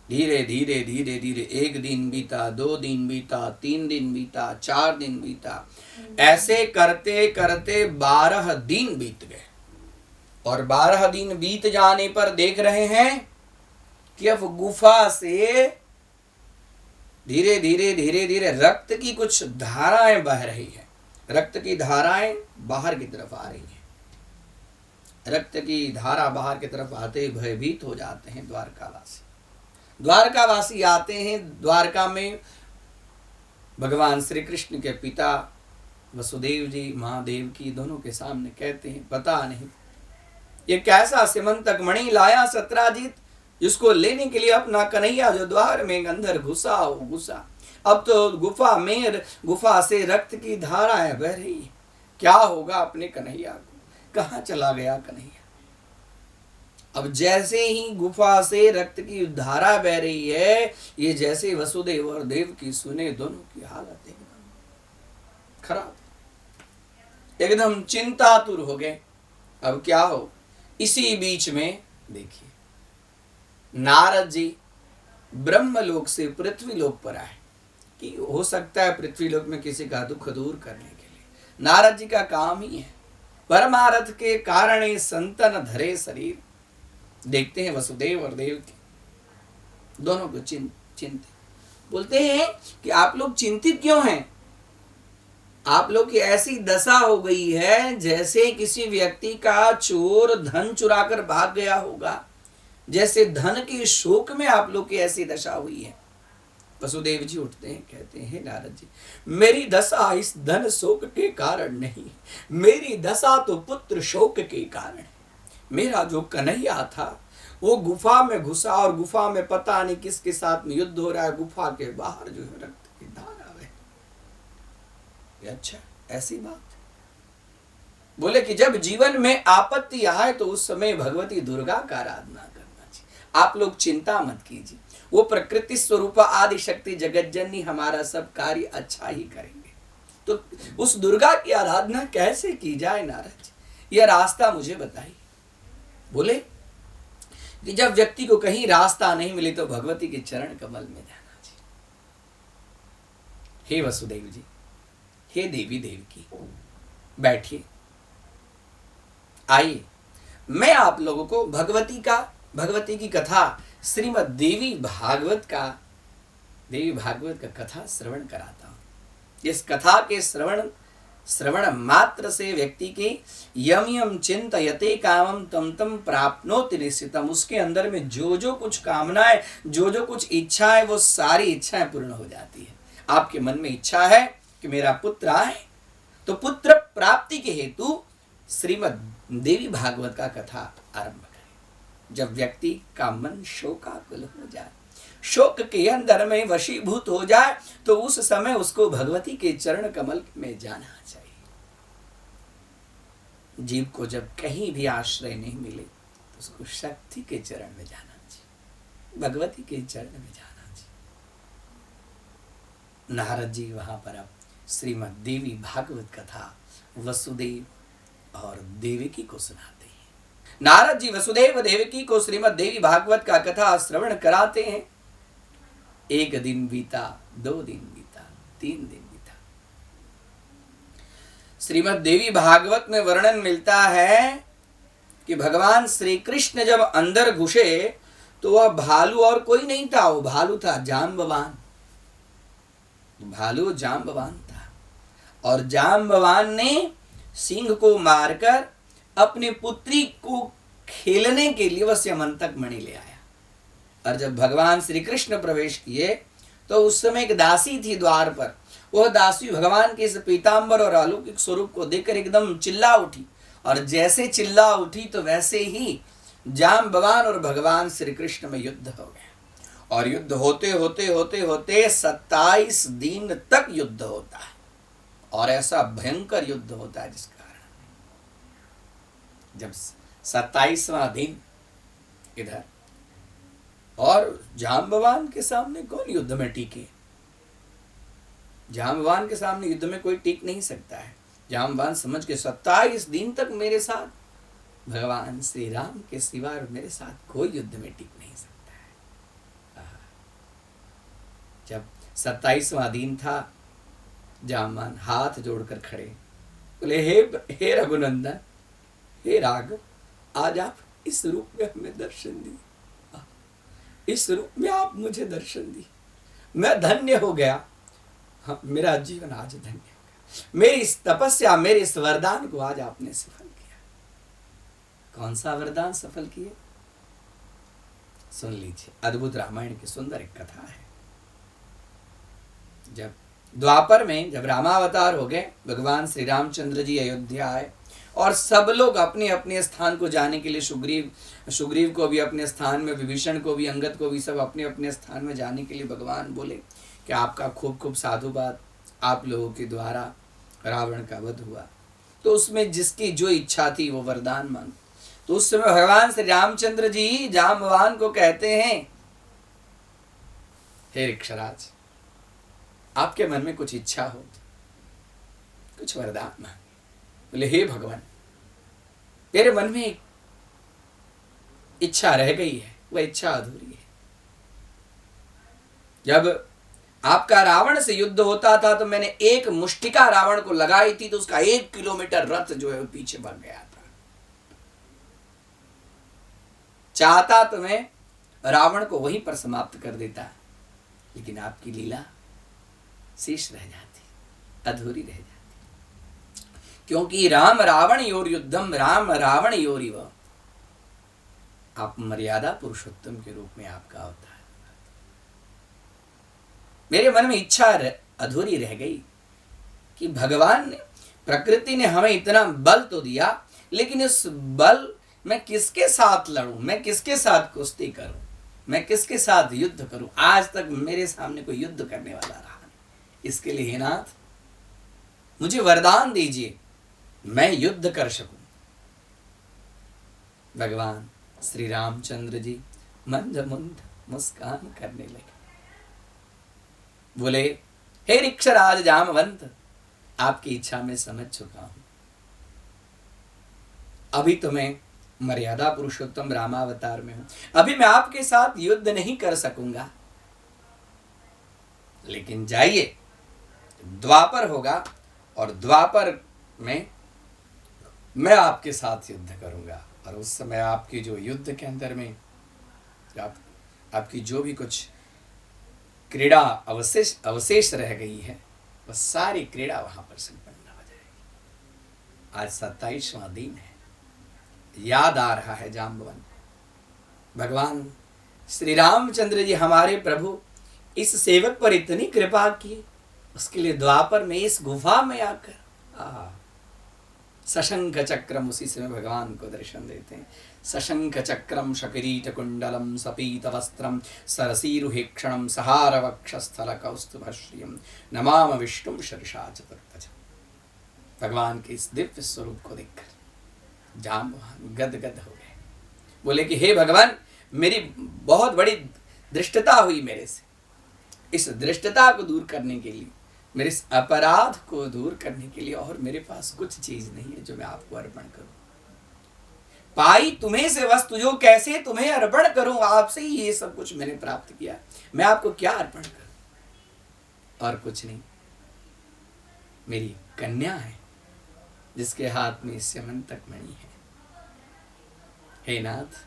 धीरे धीरे धीरे धीरे 1 दिन बीता, 2 दिन बीता, 3 दिन बीता, 4 दिन बीता, ऐसे करते करते 12 दिन बीत गए और 12 दिन बीत जाने पर देख रहे हैं कि अब गुफा से धीरे धीरे धीरे धीरे रक्त की कुछ धाराएं बह रही है। रक्त की धाराएं बाहर की तरफ आ रही हैं। रक्त की धारा बाहर की तरफ आते ही भयभीत हो जाते हैं द्वारकावासी आते हैं द्वारका में। भगवान श्री कृष्ण के पिता वसुदेव जी महादेव की दोनों के सामने कहते हैं, पता नहीं ये कैसा स्यमंतक मणि लाया सत्राजित इसको लेने के लिए अपना कन्हैया जो द्वार में अंदर घुसा हो घुसा। अब तो गुफा से रक्त की धाराएं बह रही है। क्या होगा अपने कन्हैया को? कहाँ चला गया कन्हैया? अब जैसे ही गुफा से रक्त की धारा बह रही है, ये जैसे वसुदेव और देव की सुने, दोनों की हालत एकदम खराब, एकदम चिंतातुर हो गए। अब क्या हो? इसी बीच में देखिए नारद जी ब्रह्मलोक से पृथ्वीलोक पर आए कि हो सकता है पृथ्वीलोक में किसी का दुख दूर करने के लिए। नारद जी का काम ही है। परमारथ के कारण संतन धरे शरीर। देखते हैं वसुदेव और देव की दोनों को चिंतित बोलते हैं कि आप लोग चिंतित क्यों हैं? आप लोग की ऐसी दशा हो गई है जैसे किसी व्यक्ति का चोर धन चुराकर भाग गया होगा, जैसे धन के शोक में आप लोग की ऐसी दशा हुई है। वसुदेव जी उठते हैं, कहते हैं नारद जी, मेरी दशा इस धन शोक के कारण नहीं, मेरी दशा तो पुत्र शोक के कारण है। मेरा जो कन्हैया था वो गुफा में घुसा और गुफा में पता नहीं किसके साथ में युद्ध हो रहा है। गुफा के बाहर जो है रक्त की धारा है। अच्छा, ऐसी बात? बोले कि जब जीवन में आपत्ति आए तो उस समय भगवती दुर्गा का आराधना करना चाहिए। आप लोग चिंता मत कीजिए, वो प्रकृति स्वरूपा आदि शक्ति जगत जननी हमारा सब कार्य अच्छा ही करेंगे। तो उस दुर्गा की आराधना कैसे की जाए नारद जी, यह रास्ता मुझे बताइए। बोले कि जब व्यक्ति को कहीं रास्ता नहीं मिले तो भगवती के चरण कमल में जाना चाहिए। हे वसुदेव जी, हे देवी देवकी, बैठिए, आइए, मैं आप लोगों को भगवती की कथा श्रीमद् देवी भागवत का कथा श्रवण कराता हूं। इस कथा के श्रवण मात्र से व्यक्ति की यम यम चिंतयते कामम तम तम प्राप्नोति निश्चितम। उसके अंदर में जो जो कुछ कामनाएं, जो जो कुछ इच्छाएं, वो सारी इच्छाएं पूर्ण हो जाती है। आपके मन में इच्छा है कि मेरा पुत्र आए, तो पुत्र प्राप्ति के हेतु श्रीमद् देवी भागवत का कथा आरंभ करें। जब व्यक्ति का मन शोकाकुल हो जाए, शोक के अंदर में वशीभूत हो जाए, तो उस समय उसको भगवती के चरण कमल में जाना चाहिए। जीव को जब कहीं भी आश्रय नहीं मिले तो उसको शक्ति के चरण में जाना चाहिए, भगवती के चरण में जाना चाहिए। नारद जी वहां पर अब श्रीमद् देवी भागवत कथा वसुदेव और देवकी को सुनाते हैं। नारद जी वसुदेव देवकी को श्रीमद् देवी भागवत का कथा श्रवण कराते हैं। 1 दिन बीता, 2 दिन बीता, 3 दिन बीता। श्रीमद् देवी भागवत में वर्णन मिलता है कि भगवान श्री कृष्ण जब अंदर घुसे तो वह भालू और कोई नहीं था, वो भालू था जाम्बवान। भालू जाम्बवान था और जाम्बवान ने सिंह को मारकर अपनी पुत्री को खेलने के लिए वह स्यमंतक मणि ले आया। और जब भगवान श्री कृष्ण प्रवेश किए तो उस समय एक दासी थी द्वार पर। वह दासी भगवान के इस पीतांबर और अलौकिक स्वरूप को देखकर एकदम चिल्ला उठी, और जैसे चिल्ला उठी तो वैसे ही जाम्बवान और भगवान श्री कृष्ण में युद्ध हो गया। और युद्ध होते होते होते होते 27 दिन तक युद्ध होता है, और ऐसा भयंकर युद्ध होता है जिस कारण जब 27वां दिन इधर, और जाम्बवान के सामने कौन युद्ध में टिके? जाम्बवान के सामने युद्ध में कोई टिक नहीं सकता है। जाम्बवान समझ के 27 दिन तक मेरे साथ भगवान श्री राम के सिवा मेरे साथ कोई युद्ध में टिक नहीं सकता है। जब 27वां दिन था, जाम्बवान हाथ जोड़कर खड़े बोले, हे रघुनंदन, हे राघव, आज आप इस रूप में हमें दर्शन दिए, इस रूप में आप मुझे दर्शन दिए, मैं धन्य हो गया। हाँ, मेरा जीवन आज धन्य हो गया। मेरी इस तपस्या, मेरे इस वरदान को आज आपने सफल किया। कौन सा वरदान सफल किए? सुन लीजिए, अद्भुत रामायण की सुंदर एक कथा है। जब द्वापर में जब रामावतार हो गए, भगवान श्री रामचंद्र जी अयोध्या आए और सब लोग अपने अपने स्थान को जाने के लिए सुग्रीव को भी अपने स्थान में, विभीषण को भी, अंगद को भी, सब अपने अपने स्थान में जाने के लिए भगवान बोले कि आपका खूब खूब साधुवाद, आप लोगों के द्वारा रावण का वध हुआ। तो उसमें जिसकी जो इच्छा थी वो वरदान मांग। तो उस समय भगवान श्री रामचंद्र जी जाम्बवान को कहते हैं, हे ऋक्षराज, आपके मन में कुछ इच्छा हो, कुछ वरदान मांगे। बोले हे भगवान, मेरे मन में एक इच्छा रह गई है, वह इच्छा अधूरी है। जब आपका रावण से युद्ध होता था तो मैंने एक मुष्टिका रावण को लगाई थी, तो उसका 1 किलोमीटर रथ जो है वो पीछे भाग गया था। चाहता तो मैं रावण को वहीं पर समाप्त कर देता, लेकिन आपकी लीला शेष रह जाती, अधूरी रह जाती। क्योंकि राम रावण योर युद्धम, राम रावण योरिव, आप मर्यादा पुरुषोत्तम के रूप में आपका अवतार। मेरे मन में इच्छा अधूरी रह गई कि भगवान ने, प्रकृति ने हमें इतना बल तो दिया, लेकिन इस बल मैं किसके साथ लड़ूं, मैं किसके साथ कुश्ती करूं, मैं किसके साथ युद्ध करूं। आज तक मेरे सामने कोई युद्ध करने वाला रहा नहीं। इसके लिए हे नाथ, मुझे वरदान दीजिए, मैं युद्ध कर सकूं। भगवान श्री रामचंद्र जी मंद मंद मुस्कान करने लगे। बोले, हे ऋक्षराज जामवंत, आपकी इच्छा में समझ चुका हूं। अभी तो मैं मर्यादा पुरुषोत्तम रामावतार में हूं, अभी मैं आपके साथ युद्ध नहीं कर सकूंगा, लेकिन जाइए, द्वापर होगा और द्वापर में मैं आपके साथ युद्ध करूंगा। और उस समय आपकी जो युद्ध के अंदर में आपकी जो भी कुछ क्रीड़ा अवशेष रह गई है, वह सारी क्रीड़ा वहां पर संपन्न हो जाएगी। आज 27वां दिन है, याद आ रहा है जाम्बवन। भगवान श्री रामचंद्र जी हमारे प्रभु इस सेवक पर इतनी कृपा की, उसके लिए द्वापर में इस गुफा में आकर सशंख चक्रम, उसी समय भगवान को दर्शन देते हैं। सशंख चक्रम शकिरीट कुंडलम सपीत वस्त्रम सरसीरुहेक्षणम सहार वक्षस्थल कौस्तुभश्रियम नमाम विष्णुम शर्षा चतुर्भुजम। भगवान के इस दिव्य स्वरूप को देखकर जाम्बवान गदगद हो गए। बोले कि हे भगवान, मेरी बहुत बड़ी दृष्टता हुई मेरे से, इस दृष्टता को दूर करने के लिए, मेरे इस अपराध को दूर करने के लिए और मेरे पास कुछ चीज नहीं है जो मैं आपको अर्पण करूं। पाई तुम्हें से वस्तु जो, कैसे तुम्हें अर्पण करूं, आपसे ही ये सब कुछ मैंने प्राप्त किया, मैं आपको क्या अर्पण करूं। और कुछ नहीं, मेरी कन्या है जिसके हाथ में स्यमंतक मणि है। हे नाथ,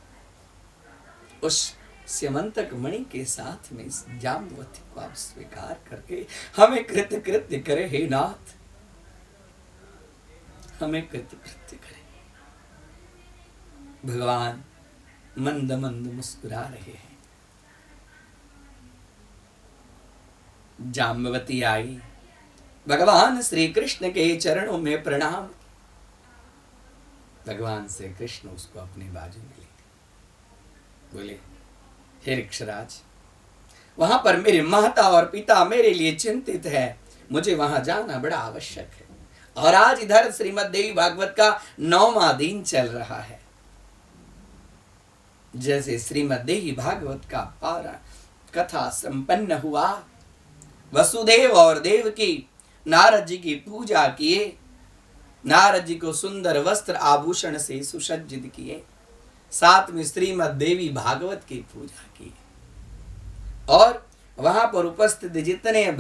उस स्यमंतक मणि के साथ में इस जाम्बवती को आप स्वीकार करके हमें कृतकृत्य करे। हे नाथ, हमें कृतकृत्य करे। भगवान मंद मंद मुस्कुरा रहे हैं। जाम्बवती आई, भगवान श्री कृष्ण के चरणों में प्रणाम। भगवान श्री कृष्ण उसको अपने बाजू में लेते, बोले, हे ऋक्षराज, वहां पर मेरे माता और पिता मेरे लिए चिंतित है, मुझे वहां जाना बड़ा आवश्यक है। और आज इधर श्रीमद् देवी भागवत का 9वां दिन चल रहा है। जैसे श्रीमद् देवी भागवत का पारायण कथा संपन्न हुआ, वसुदेव और देवकी नारद जी की पूजा किए, नारद जी को सुंदर वस्त्र आभूषण से सुसज्जित किए, साथ में श्रीमद् देवी भागवत की पूजा की, और वहां पर उपस्थित जितने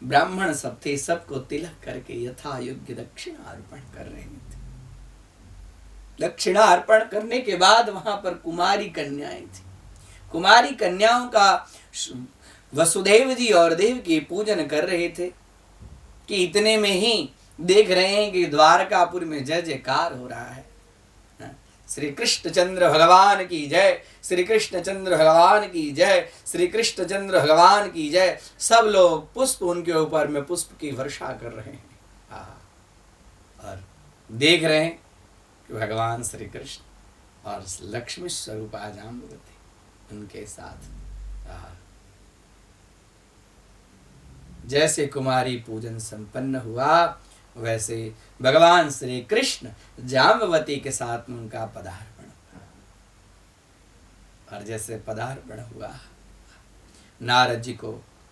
ब्राह्मण सब थे, सबको तिलक करके यथा योग्य दक्षिणा अर्पण कर रहे थे। दक्षिणा अर्पण करने के बाद वहां पर कुमारी कन्याएं थी। कुमारी कन्याओं का वसुदेव जी और देव की पूजन कर रहे थे कि इतने में ही देख रहे हैं कि द्वारकापुर में जय जयकार हो रहा है। श्री कृष्णचंद्र भगवान की जय, श्री कृष्णचंद्र भगवान की जय, श्री कृष्णचंद्र भगवान की जय। सब लोग पुष्प उनके ऊपर में पुष्प की वर्षा कर रहे हैं। और देख रहे हैं कि भगवान श्री कृष्ण और लक्ष्मी स्वरूपा जाम्बवती उनके साथ जैसे कुमारी पूजन संपन्न हुआ वैसे भगवान श्री कृष्ण जाम्बवती के साथ में उनका पदार्पण हुआ। और जैसे पदार्पण हुआ नारद जी को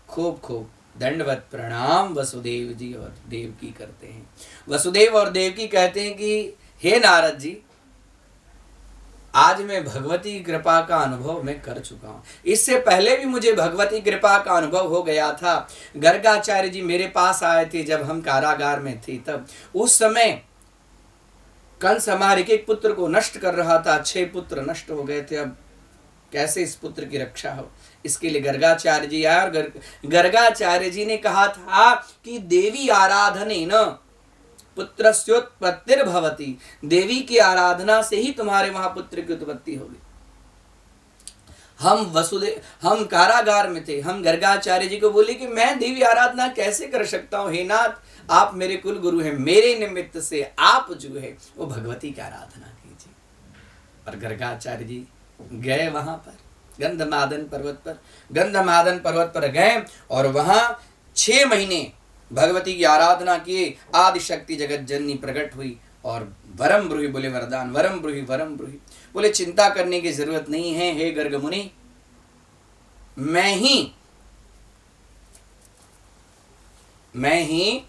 खूब खूब दंडवत प्रणाम वसुदेव जी और देवकी करते हैं। वसुदेव और देवकी कहते हैं कि हे नारद जी, आज मैं भगवती कृपा का अनुभव मैं कर चुका हूं। इससे पहले भी मुझे भगवती कृपा का अनुभव हो गया था। गर्गाचार्य जी मेरे पास आए थे जब हम कारागार में थे, तब उस समय कंस हमारे एक पुत्र को नष्ट कर रहा था। 6 पुत्र नष्ट हो गए थे। अब कैसे इस पुत्र की रक्षा हो, इसके लिए गर्गाचार्य जी आए और गर्गाचार्य जी ने कहा था कि देवी आराधने न पुत्रस्योत्पत्तिर्भवति, देवी की आराधना से ही तुम्हारे वहां पुत्र की उत्पत्ति होगी। हम कारागार में थे। हम गर्गाचार्य जी को बोले कि मैं देवी आराधना कैसे कर सकता हूं, हे नाथ आप मेरे कुल गुरु हैं, मेरे निमित्त से आप जो है वो भगवती की आराधना कीजिए। और गर्गाचार्य जी गए वहां पर गंधमादन पर्वत पर गए और वहां 6 महीने भगवती की आराधना किए। आदि शक्ति जगत जननी प्रकट हुई और वरम ब्रूहि बोले, वरदान वरम ब्रूहि बोले, चिंता करने की जरूरत नहीं है हे गर्ग मुनि, मैं ही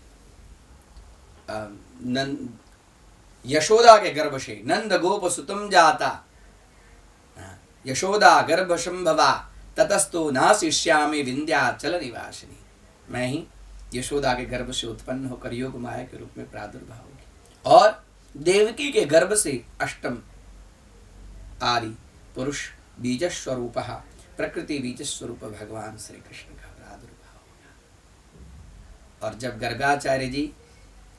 यशोदा के गर्भ से नंद गोप सुतम जाता, यशोदा गर्भ संभवा ततस्तो नाशिष्यामि विंध्याचल निवासिनी, मैं ही यशोदा के गर्भ से उत्पन्न होकर योग माया के रूप में प्रादुर्भाव होगी और देवकी के गर्भ से अष्टम आदि पुरुष बीज स्वरूप प्रकृति बीज स्वरूप भगवान श्री कृष्ण का प्रादुर्भाव होगा। और जब गर्गाचार्य जी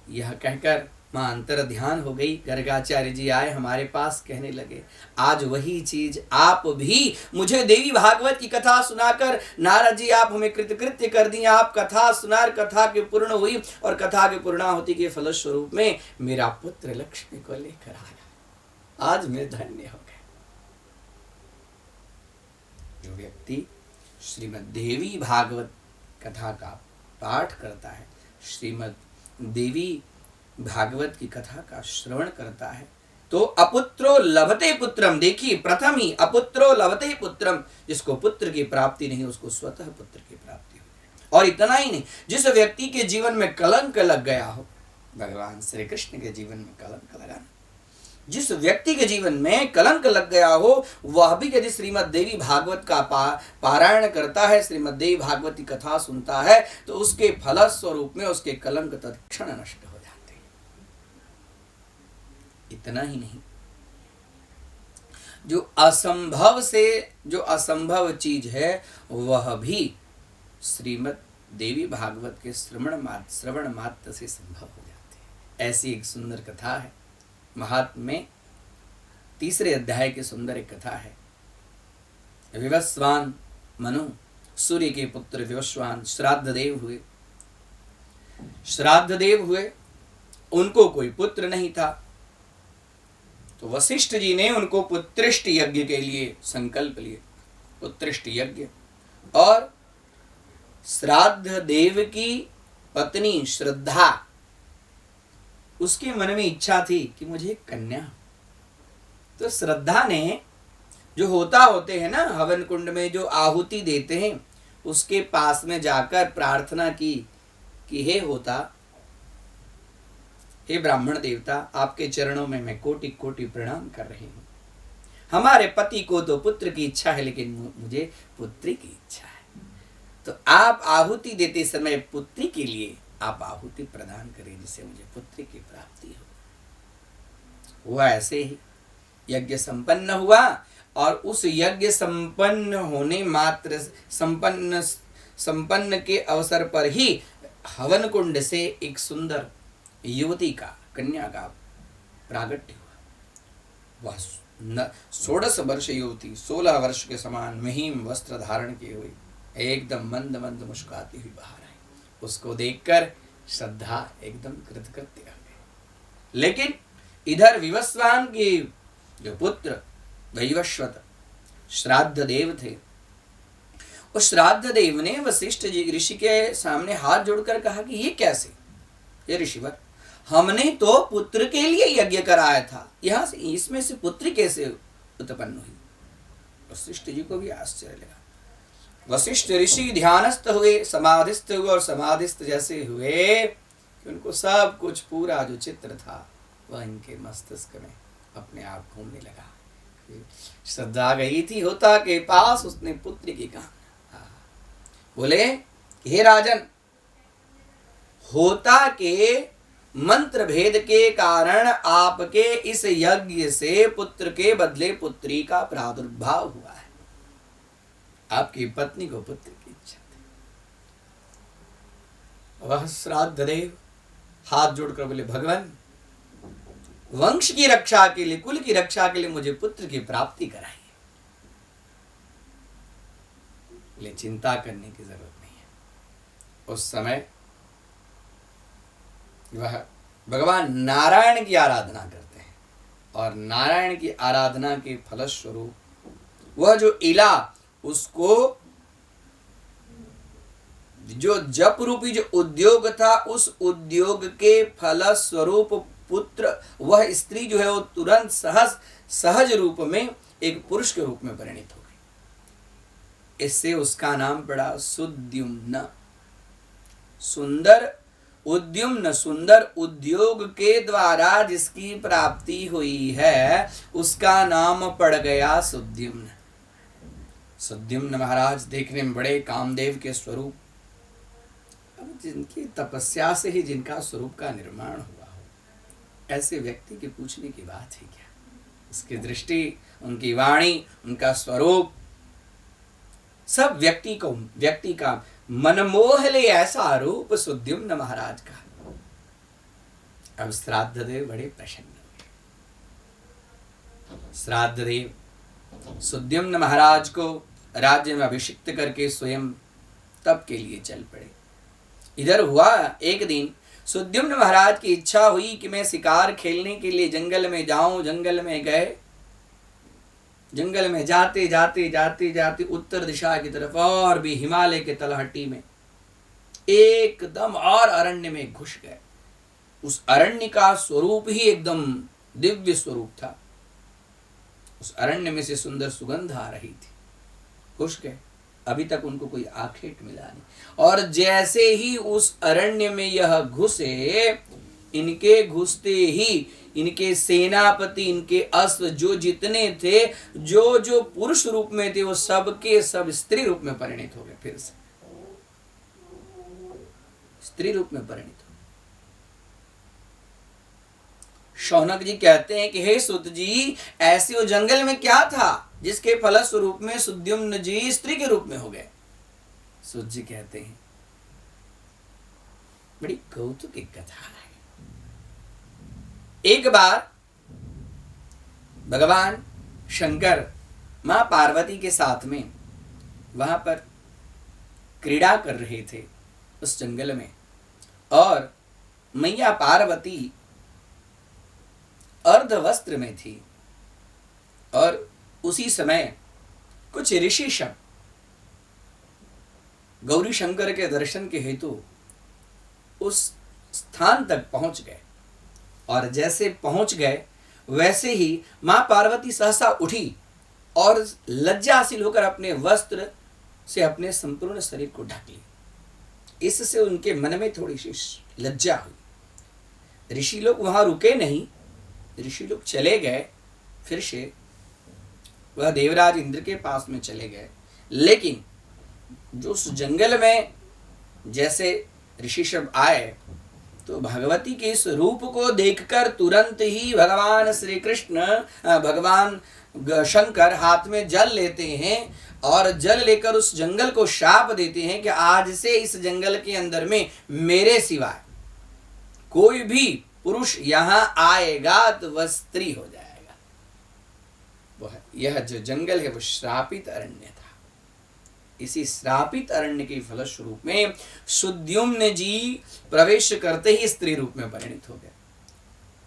यह कहकर मां अंतर ध्यान हो गई, गर्गाचार्य जी आए हमारे पास, कहने लगे आज वही चीज आप भी मुझे देवी भागवत की कथा सुनाकर, नारद जी आप हमें कृतकृत्य कर दिए, आप कथा सुनार कथा के पूर्ण हुई और कथा के पूर्णाहुति के फलस्वरूप में मेरा पुत्र लक्ष्मी को लेकर आया, आज मैं धन्य हो गया। जो व्यक्ति श्रीमद् देवी भागवत कथा का पाठ करता है, श्रीमद् देवी भागवत की कथा का श्रवण करता है, तो अपुत्रो लभते पुत्रम, देखिए प्रथम ही अपुत्रो लभते पुत्रम, जिसको पुत्र की प्राप्ति नहीं उसको स्वतः पुत्र की प्राप्ति हो। और इतना ही नहीं, जिस व्यक्ति के जीवन में कलंक लग गया हो, भगवान श्री कृष्ण के जीवन में कलंक लगा, जिस व्यक्ति के जीवन में कलंक लग गया हो, वह भी यदि श्रीमद् देवी भागवत का पारायण करता है, श्रीमद् देवी भागवत की कथा सुनता है, तो उसके फल स्वरूप में उसके कलंक तत्क्षण नष्ट हो जाते हैं। इतना ही नहीं, जो असंभव चीज है वह भी श्रीमद् देवी भागवत के श्रवण मात्र से संभव हो जाते हैं। ऐसी एक सुंदर कथा है, महात्म्य में 3 अध्याय की सुंदर एक कथा है। विवस्वान मनु, सूर्य के पुत्र विवस्वान श्राद्ध देव हुए, उनको कोई पुत्र नहीं था, तो वशिष्ठ जी ने उनको पुत्रिष्ट यज्ञ के लिए संकल्प लिए, पुत्रिष्ट यज्ञ। और श्राद्ध देव की पत्नी श्रद्धा, उसके मन में इच्छा थी कि मुझे कन्या, तो श्रद्धा ने जो होते हैं ना हवन कुंड में जो आहुति देते हैं, उसके पास में जाकर प्रार्थना की कि हे होता, हे ब्राह्मण देवता, आपके चरणों में मैं कोटि कोटि प्रणाम कर रही हूं। हमारे पति को तो पुत्र की इच्छा है, लेकिन मुझे पुत्री की इच्छा है, तो आप आहुति देते समय पुत्री के लिए आप आहुति प्रदान करें, जिससे मुझे पुत्री की प्राप्ति हो। हुआ ऐसे ही, यज्ञ संपन्न हुआ और उस यज्ञ संपन्न होने मात्र संपन्न के अवसर पर ही हवन कुंड से एक सुंदर युवती का, कन्या का प्रागट्य हुआ। वह 16 वर्ष युवती 16 वर्ष के समान महीम वस्त्र धारण किए हुई, एकदम मंद मंद मुस्कुराती हुई बाहर आई। उसको देखकर श्रद्धा एकदम कृतकृत्य हो गई, लेकिन इधर विवस्वान के जो पुत्र वैवस्वत श्राद्ध देव थे, उस श्राद्ध देव ने वशिष्ठ जी ऋषि के सामने हाथ जोड़कर कहा कि ये कैसे, ये ऋषिवर, हमने तो पुत्र के लिए यज्ञ कराया था, यहाँ से इसमें से पुत्र कैसे उत्पन्न हुई। वशिष्ठ जी को भी आश्चर्य लगा। वशिष्ठ ऋषि ध्यानस्थ हुए, समाधिस्थ हुए, और समाधिस्थ जैसे हुए कि उनको सब कुछ पूरा जो चित्र था वह इनके मस्तिष्क में अपने आप घूमने लगा। श्रद्धा गई थी होता के पास, उसने पुत्र की कहा, बोले हे राजन, होता के मंत्र भेद के कारण आपके इस यज्ञ से पुत्र के बदले पुत्री का प्रादुर्भाव हुआ है। आपकी पत्नी को पुत्र की इच्छा थी। वह श्राद्ध देव हाथ जोड़कर बोले, भगवान, वंश की रक्षा के लिए, कुल की रक्षा के लिए मुझे पुत्र की प्राप्ति कराइए। बोले चिंता करने की जरूरत नहीं है। उस समय वह भगवान नारायण की आराधना करते हैं, और नारायण की आराधना के फलस्वरूप वह जो इला, उसको जो जप रूपी जो उद्योग था, उस उद्योग के फलस्वरूप पुत्र, वह स्त्री जो है वो तुरंत सहज रूप में एक पुरुष के रूप में परिणित हो गई। इससे उसका नाम पड़ा सुद्युम्न। सुंदर उद्युम्न, सुंदर उद्योग के द्वारा जिसकी प्राप्ति हुई है उसका नाम पड़ गया सुद्युम्न। सुद्युम्न महाराज देखने में बड़े कामदेव के स्वरूप, अब जिनकी तपस्या से ही जिनका स्वरूप का निर्माण हुआ हो, ऐसे व्यक्ति के पूछने की बात है क्या। उसकी दृष्टि, उनकी वाणी, उनका स्वरूप, सब व्यक्ति का मनमोह ले ऐसा रूप सुद्युम्न महाराज का। अब श्राद्ध देव बड़े प्रसन्न हुए। श्राद्ध देव सुद्युम्न महाराज को राज्य में अभिषिक्त करके स्वयं तप के लिए चल पड़े। इधर हुआ एक दिन सुद्युम्न महाराज की इच्छा हुई कि मैं शिकार खेलने के लिए जंगल में जाऊं। जंगल में गए। जंगल में जाते जाते उत्तर दिशा की तरफ, और भी हिमालय के तलहटी में एकदम और अरण्य में घुस गए। उस अरण्य का स्वरूप ही एकदम दिव्य स्वरूप था। उस अरण्य में से सुंदर सुगंध आ रही थी। घुस गए। अभी तक उनको कोई आखेट मिला नहीं, और जैसे ही उस अरण्य में यह घुसे, इनके घुसते ही इनके सेनापति, इनके अश्व जो जितने थे, जो पुरुष रूप में थे, वो सब के सब स्त्री रूप में परिणित हो गए। फिर से स्त्री रूप में परिणित हो गए। शौनक जी कहते हैं कि हे सुत जी, ऐसे वो जंगल में क्या था जिसके फलस्वरूप में सुद्युम्न जी स्त्री के रूप में हो गए। सुत जी कहते हैं, बड़ी कौतुक कथा है। एक बार भगवान शंकर मां पार्वती के साथ में वहां पर क्रीड़ा कर रहे थे उस जंगल में, और मैया पार्वती अर्धवस्त्र में थी। और उसी समय कुछ ऋषि शब गौरी शंकर के दर्शन के हेतु उस स्थान तक पहुंच गए, और जैसे पहुंच गए वैसे ही मां पार्वती सहसा उठी और लज्जाशील होकर अपने वस्त्र से अपने संपूर्ण शरीर को ढक ली। इससे उनके मन में थोड़ी सी लज्जा हुई। ऋषि लोग वहां रुके नहीं, ऋषि लोग चले गए। फिर से वह देवराज इंद्र के पास में चले गए, लेकिन जो उस जंगल में जैसे ऋषि सब आए तो भगवती के इस रूप को देखकर तुरंत ही भगवान श्री कृष्ण, भगवान शंकर हाथ में जल लेते हैं और जल लेकर उस जंगल को शाप देते हैं कि आज से इस जंगल के अंदर में मेरे सिवाय कोई भी पुरुष यहां आएगा तो वह स्त्री हो जाएगा। वह यह जो जंगल है वो श्रापित अरण्य था। इसी श्रापित अरण्य के फलस्वरूप में सुद्युम्न जी प्रवेश करते ही स्त्री रूप में परिणित हो गए।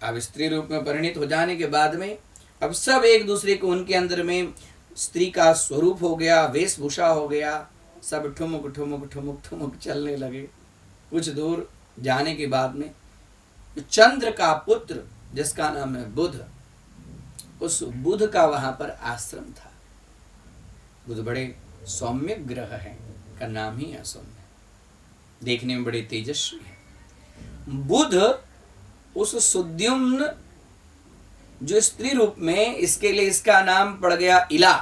अब स्त्री रूप में परिणित हो जाने के बाद में अब सब एक दूसरे को, उनके अंदर में स्त्री का स्वरूप हो गया, वेशभूषा हो गया, सब ठुमुक ठुमुक ठुमुक ठुमुक चलने लगे। कुछ दूर जाने के बाद में चंद्र का पुत्र जिसका नाम है बुध, उस बुध का वहां पर आश्रम था। बुध बड़े सौम्य ग्रह है, का नाम ही है सौम्य, देखने में बड़े तेजस्वी है। बुध उस सुद्युम्न जो स्त्री रूप में, इसके लिए इसका नाम पड़ गया इला,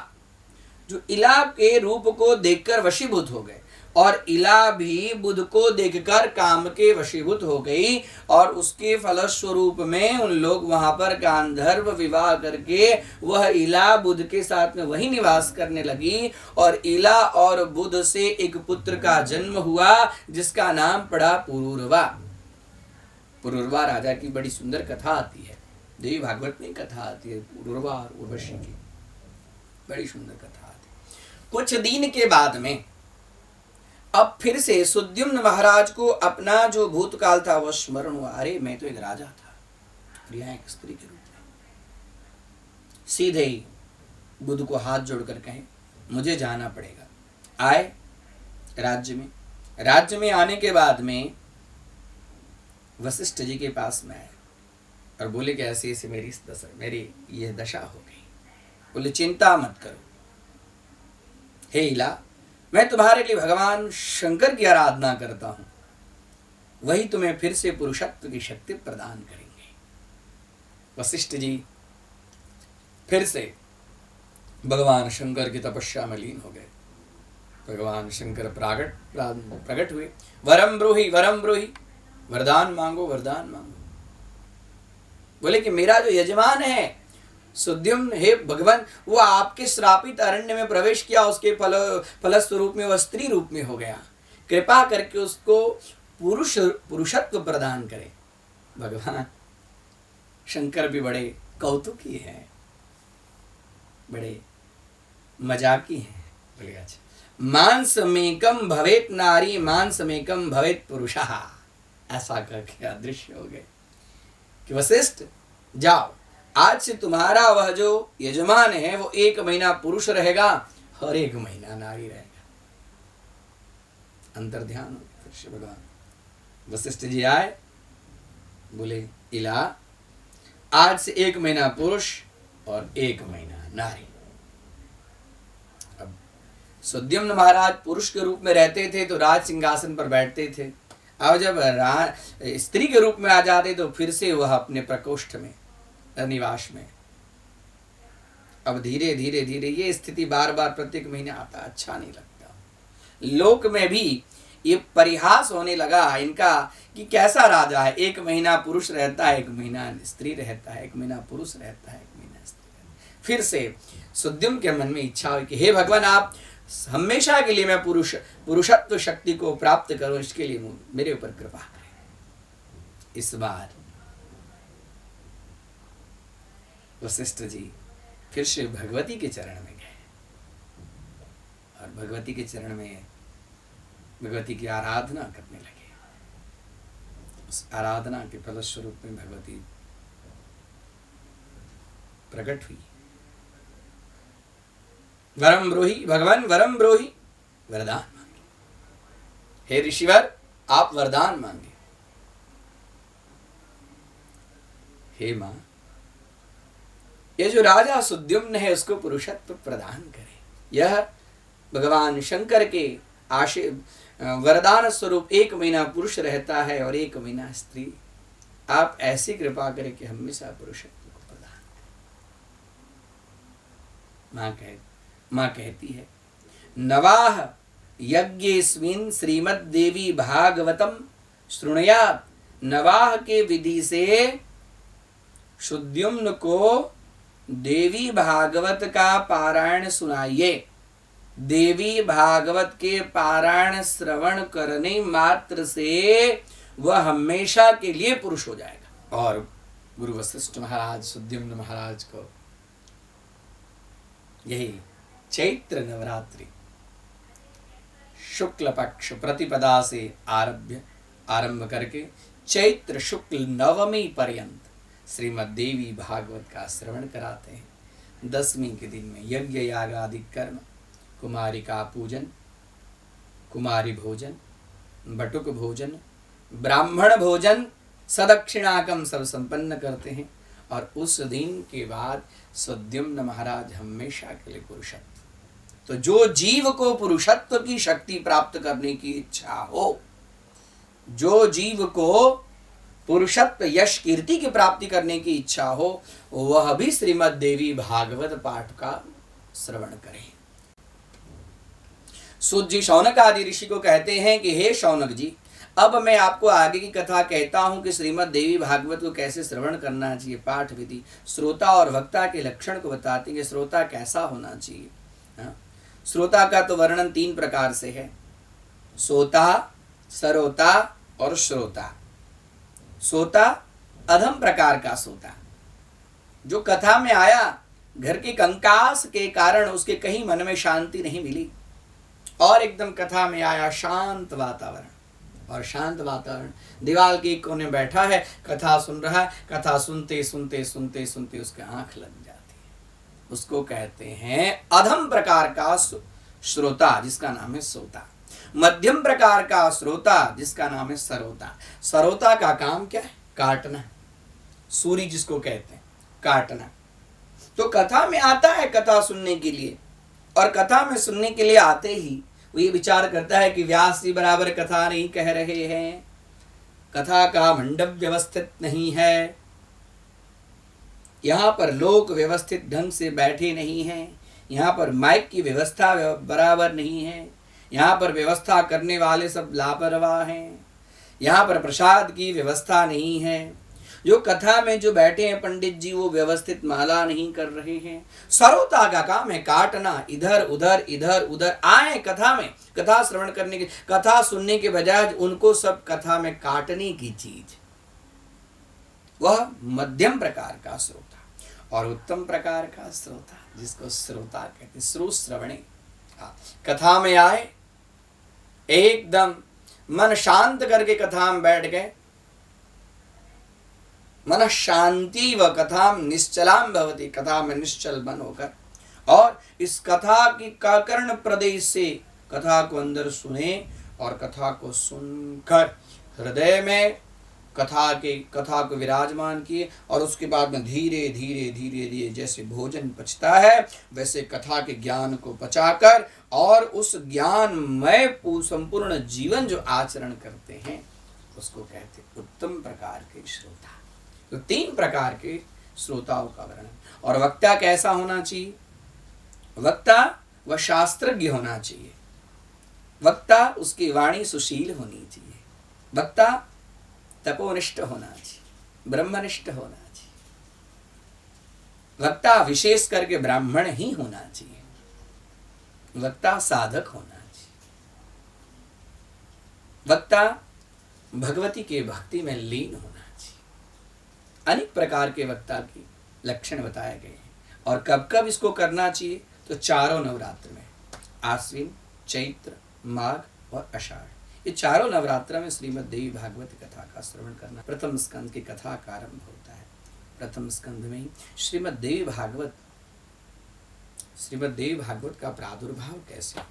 जो इला के रूप को देखकर वशीभूत हो गए, और इला भी बुध को देखकर काम के वशीभूत हो गई, और उसके फलस्वरूप में उन लोग वहां पर गांधर्व विवाह करके वह इला बुध के साथ में वही निवास करने लगी, और इला और बुध से एक पुत्र का जन्म हुआ जिसका नाम पड़ा पुरूरवा। पुरूरवा राजा की बड़ी सुंदर कथा आती है, देवी भागवत में कथा आती है पुरूरवा और उर्वशी की, बड़ी सुंदर कथा आती है। कुछ दिन के बाद में अब फिर से सुद्युम्न महाराज को अपना जो भूतकाल था वह स्मरण हुआ। अरे मैं तो एक राजा था, यहाँ एक स्त्री के रूप में। सीधे ही बुध को हाथ जोड़कर कहे मुझे जाना पड़ेगा। आए राज्य में आने के बाद में वशिष्ठ जी के पास में आए और बोले कि ऐसे ऐसे मेरी ये दशा हो गई। बोले चिंता मत करो, हे इला, मैं तुम्हारे लिए भगवान शंकर की आराधना करता हूं, वही तुम्हें फिर से पुरुषत्व की शक्ति प्रदान करेंगे। वशिष्ठ जी फिर से भगवान शंकर की तपस्या में लीन हो गए। भगवान शंकर प्रकट हुए। वरम ब्रूहि, वरदान मांगो, वरदान मांगो। बोले कि मेरा जो यजमान है सुद्युम्न, हे भगवान, वो आपके श्रापित अरण्य में प्रवेश किया, उसके फलस्वरूप में वह स्त्री रूप में हो गया, कृपा करके उसको पुरुषत्व प्रदान करें। भगवान शंकर भी बड़े कौतुकी हैं, बड़े मजाकी हैं। बोले अच्छा, मांसमेकम भवेत नारी मांसमेकम भवेत पुरुषः, ऐसा करके अदृश्य हो गए कि वशिष्ठ जाओ, आज से तुम्हारा वह जो यजमान है वो 1 महीना पुरुष रहेगा और 1 महीना नारी रहेगा। अंतर ध्यान हो फिर से भगवान वशिष्ठ जी आए, बोले इला, आज से 1 महीना पुरुष और 1 महीना नारी। अब सुद्युम्न महाराज पुरुष के रूप में रहते थे तो राज सिंहासन पर बैठते थे, और जब स्त्री के रूप में आ जाते तो फिर से वह अपने प्रकोष्ठ में, निवास में। अब धीरे धीरे धीरे ये स्थिति बार बार प्रत्येक महीने आता, अच्छा नहीं लगता। लोक में भी ये परिहास होने लगा इनका कि कैसा राजा है, 1 महीना पुरुष रहता है, 1 महीना स्त्री रहता है, 1 महीना पुरुष रहता है, 1 महीना स्त्री रहता है। फिर से सुद्युम्न के मन में इच्छा हुई कि हे भगवान, आप हमेशा के लिए मैं पुरुषत्व शक्ति को प्राप्त करूं, इसके लिए मेरे ऊपर कृपा करें। इस बार वशिष्ठ जी फिर से भगवती के चरण में गए और भगवती के चरण में भगवती की आराधना करने लगे। उस आराधना के फलस्वरूप में भगवती प्रकट हुई। वरम ब्रूहि भगवान, वरम ब्रूहि, वरदान मांगे। हे ऋषिवर, आप वरदान मांगे। हे मां, यह जो राजा सुद्युम्न है उसको पुरुषत्व प्रदान करे। यह भगवान शंकर के वरदान स्वरूप 1 महीना पुरुष रहता है और 1 महीना स्त्री। आप ऐसी कृपा करें कि हमेशा पुरुषत्व को प्रदान करें। माँ कहती है, नवाह यज्ञेस्मिन् श्रीमद्देवी भागवतम शृणुयात्। नवाह के विधि से सुद्युम्न को देवी भागवत का पारायण सुनाइए। देवी भागवत के पारायण श्रवण करने मात्र से वह हमेशा के लिए पुरुष हो जाएगा। और गुरु वशिष्ठ महाराज सुद्युम्न महाराज को यही चैत्र नवरात्रि शुक्ल पक्ष प्रतिपदा से आरंभ करके चैत्र शुक्ल नवमी पर्यंत श्रीमद् देवी भागवत का श्रवण कराते हैं। 10वीं के दिन में यज्ञ याग आदि कर्म, कुमारिका पूजन, कुमारी भोजन, बटुक भोजन, ब्राह्मण भोजन सदक्षिणाकम सब संपन्न करते हैं। और उस दिन के बाद सद्युम्न महाराज हमेशा के लिए पुरुषत्व। तो जो जीव को पुरुषत्व की शक्ति प्राप्त करने की इच्छा हो, जो जीव को पुरुषत्व यश कीर्ति की प्राप्ति करने की इच्छा हो, वह भी श्रीमद् देवी भागवत पाठ का श्रवण करें। सूत जी शौनक आदि ऋषि को कहते हैं कि हे शौनक जी, अब मैं आपको आगे की कथा कहता हूं कि श्रीमद् देवी भागवत को कैसे श्रवण करना चाहिए। पाठ विधि, श्रोता और वक्ता के लक्षण को बताते हैं कि श्रोता कैसा होना चाहिए। श्रोता का तो वर्णन 3 प्रकार से है, सोता, सरोता और श्रोता। सोता अधम प्रकार का सोता, जो कथा में आया, घर के कंकास के कारण उसके कहीं मन में शांति नहीं मिली, और एकदम कथा में आया शांत वातावरण, और शांत वातावरण दीवार के एक कोने बैठा है, कथा सुन रहा है, कथा सुनते सुनते सुनते सुनते उसके आंख लग जाती है, उसको कहते हैं अधम प्रकार का श्रोता, जिसका नाम है सोता। मध्यम प्रकार का श्रोता, जिसका नाम है सरोता। सरोता का काम क्या है? काटना, सूरी जिसको कहते हैं, काटना। तो कथा में आता है कथा सुनने के लिए, और कथा में सुनने के लिए आते ही वो ये विचार करता है कि व्यास जी बराबर कथा नहीं कह रहे हैं, कथा का मंडप व्यवस्थित नहीं है, यहाँ पर लोग व्यवस्थित ढंग से बैठे नहीं हैं, यहाँ पर माइक की व्यवस्था बराबर नहीं है, यहाँ पर व्यवस्था करने वाले सब लापरवाह हैं, यहाँ पर प्रसाद की व्यवस्था नहीं है, जो कथा में जो बैठे हैं पंडित जी वो व्यवस्थित माला नहीं कर रहे हैं। सरोता का काम है काटना, इधर उधर आए कथा में, कथा श्रवण करने के, कथा सुनने के बजाय उनको सब कथा में काटने की चीज, वह मध्यम प्रकार का श्रोता। और उत्तम प्रकार का श्रोता, जिसको श्रोता कहते, श्रोश्रवणे, कथा में आए, एकदम मन शांत करके कथा में बैठ गए, मन शांति व कथा निश्चलाम भवति, कथा में निश्चल मन होकर, और इस कथा की काकर्ण प्रदेश से कथा को अंदर सुने, और कथा को सुनकर हृदय में कथा को विराजमान किए, और उसके बाद में धीरे धीरे धीरे धीरे जैसे भोजन पचता है वैसे कथा के ज्ञान को पचाकर, और उस ज्ञानमय संपूर्ण जीवन जो आचरण करते हैं उसको कहते उत्तम प्रकार के श्रोता। तो 3 प्रकार के श्रोताओं का वर्णन। और वक्ता कैसा होना चाहिए? वक्ता वह शास्त्रज्ञ होना चाहिए, वक्ता उसकी वाणी सुशील होनी चाहिए, वक्ता तपोनिष्ठ होना चाहिए, ब्रह्मनिष्ठ होना चाहिए, वक्ता विशेष करके ब्राह्मण ही होना चाहिए, वक्ता साधक होना चाहिए, वक्ता भगवती के भक्ति में लीन होना चाहिए। अनेक प्रकार के वक्ता के लक्षण बताए गए हैं। और कब कब इसको करना चाहिए? तो चारों नवरात्र में, आश्विन, चैत्र, माघ और आषाढ़, ये चारों नवरात्र में श्रीमद् देवी भागवत कथा का श्रवण करना। प्रथम स्कंद की कथा का आरंभ होता है। प्रथम स्कंद में ही श्रीमद् देवी भागवत का प्रादुर्भाव कैसे हुआ?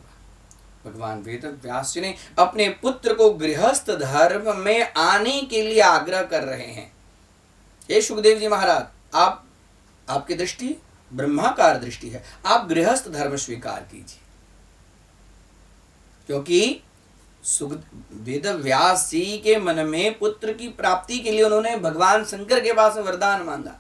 भगवान वेद व्यास जी ने अपने पुत्र को गृहस्थ धर्म में आने के लिए आग्रह कर रहे हैं। हे सुखदेव जी महाराज, आपकी दृष्टि ब्रह्माकार दृष्टि है, आप गृहस्थ धर्म स्वीकार कीजिए। क्योंकि वेद व्यास जी के मन में पुत्र की प्राप्ति के लिए उन्होंने भगवान शंकर के पास वरदान मांगा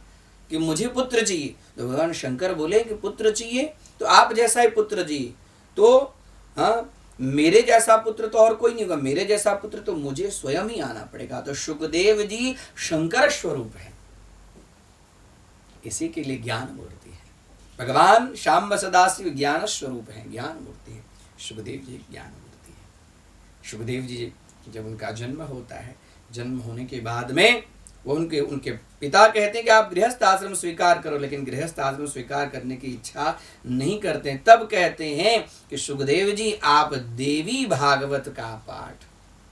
कि मुझे पुत्र चाहिए। तो भगवान शंकर बोले कि पुत्र चाहिए तो आप जैसा ही पुत्र चाहिए, तो हाँ, मेरे जैसा पुत्र तो और कोई नहीं होगा, मेरे जैसा पुत्र तो मुझे स्वयं ही आना पड़ेगा। तो सुखदेव जी शंकर स्वरूप है, इसी के लिए ज्ञान मूर्ति है। भगवान शाम्ब सदाशिव ज्ञान स्वरूप है, ज्ञान मूर्ति है। सुखदेव जी ज्ञान मूर्ति है। सुखदेव जी जब उनका जन्म होता है, जन्म होने के बाद में वो उनके पिता कहते हैं कि आप गृहस्थ आश्रम स्वीकार करो, लेकिन गृहस्थ आश्रम स्वीकार करने की इच्छा नहीं करते हैं। तब कहते हैं कि सुखदेव जी आप देवी भागवत का पाठ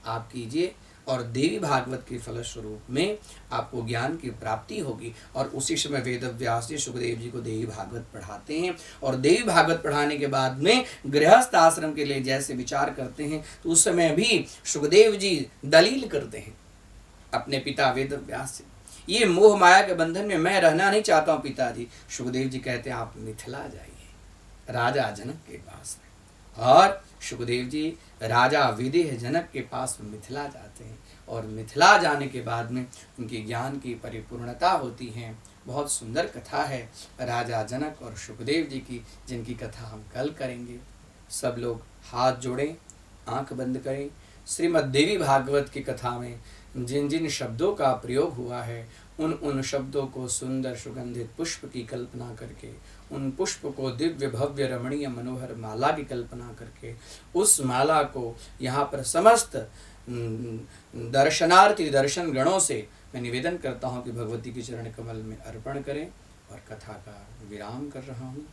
आप कीजिए, और देवी भागवत के फलस्वरूप में आपको ज्ञान की प्राप्ति होगी। और उसी समय वेद व्यास जी सुखदेव जी को देवी भागवत पढ़ाते हैं, और देवी भागवत पढ़ाने के बाद में गृहस्थ आश्रम के लिए जैसे विचार करते हैं, तो उस समय भी सुखदेव जी दलील करते हैं अपने पिता वेद व्यास से, ये मोह माया के बंधन में मैं रहना नहीं चाहता हूँ पिताजी। सुखदेव जी कहते हैं आप मिथिला जाइए राजा जनक के पास में, और सुखदेव जी राजा विदेह जनक के पास में मिथिला जाते हैं, और मिथिला जाने के बाद में उनकी ज्ञान की परिपूर्णता होती है। बहुत सुंदर कथा है राजा जनक और सुखदेव जी की, जिनकी कथा हम कल करेंगे। सब लोग हाथ जोड़ें, आंख बंद करें। श्रीमद् देवी भागवत की कथा में जिन जिन शब्दों का प्रयोग हुआ है, उन शब्दों को सुंदर सुगंधित पुष्प की कल्पना करके, उन पुष्प को दिव्य भव्य रमणीय मनोहर माला की कल्पना करके, उस माला को यहाँ पर समस्त दर्शनार्थी दर्शन गणों से मैं निवेदन करता हूँ कि भगवती के चरण कमल में अर्पण करें, और कथा का विराम कर रहा हूँ।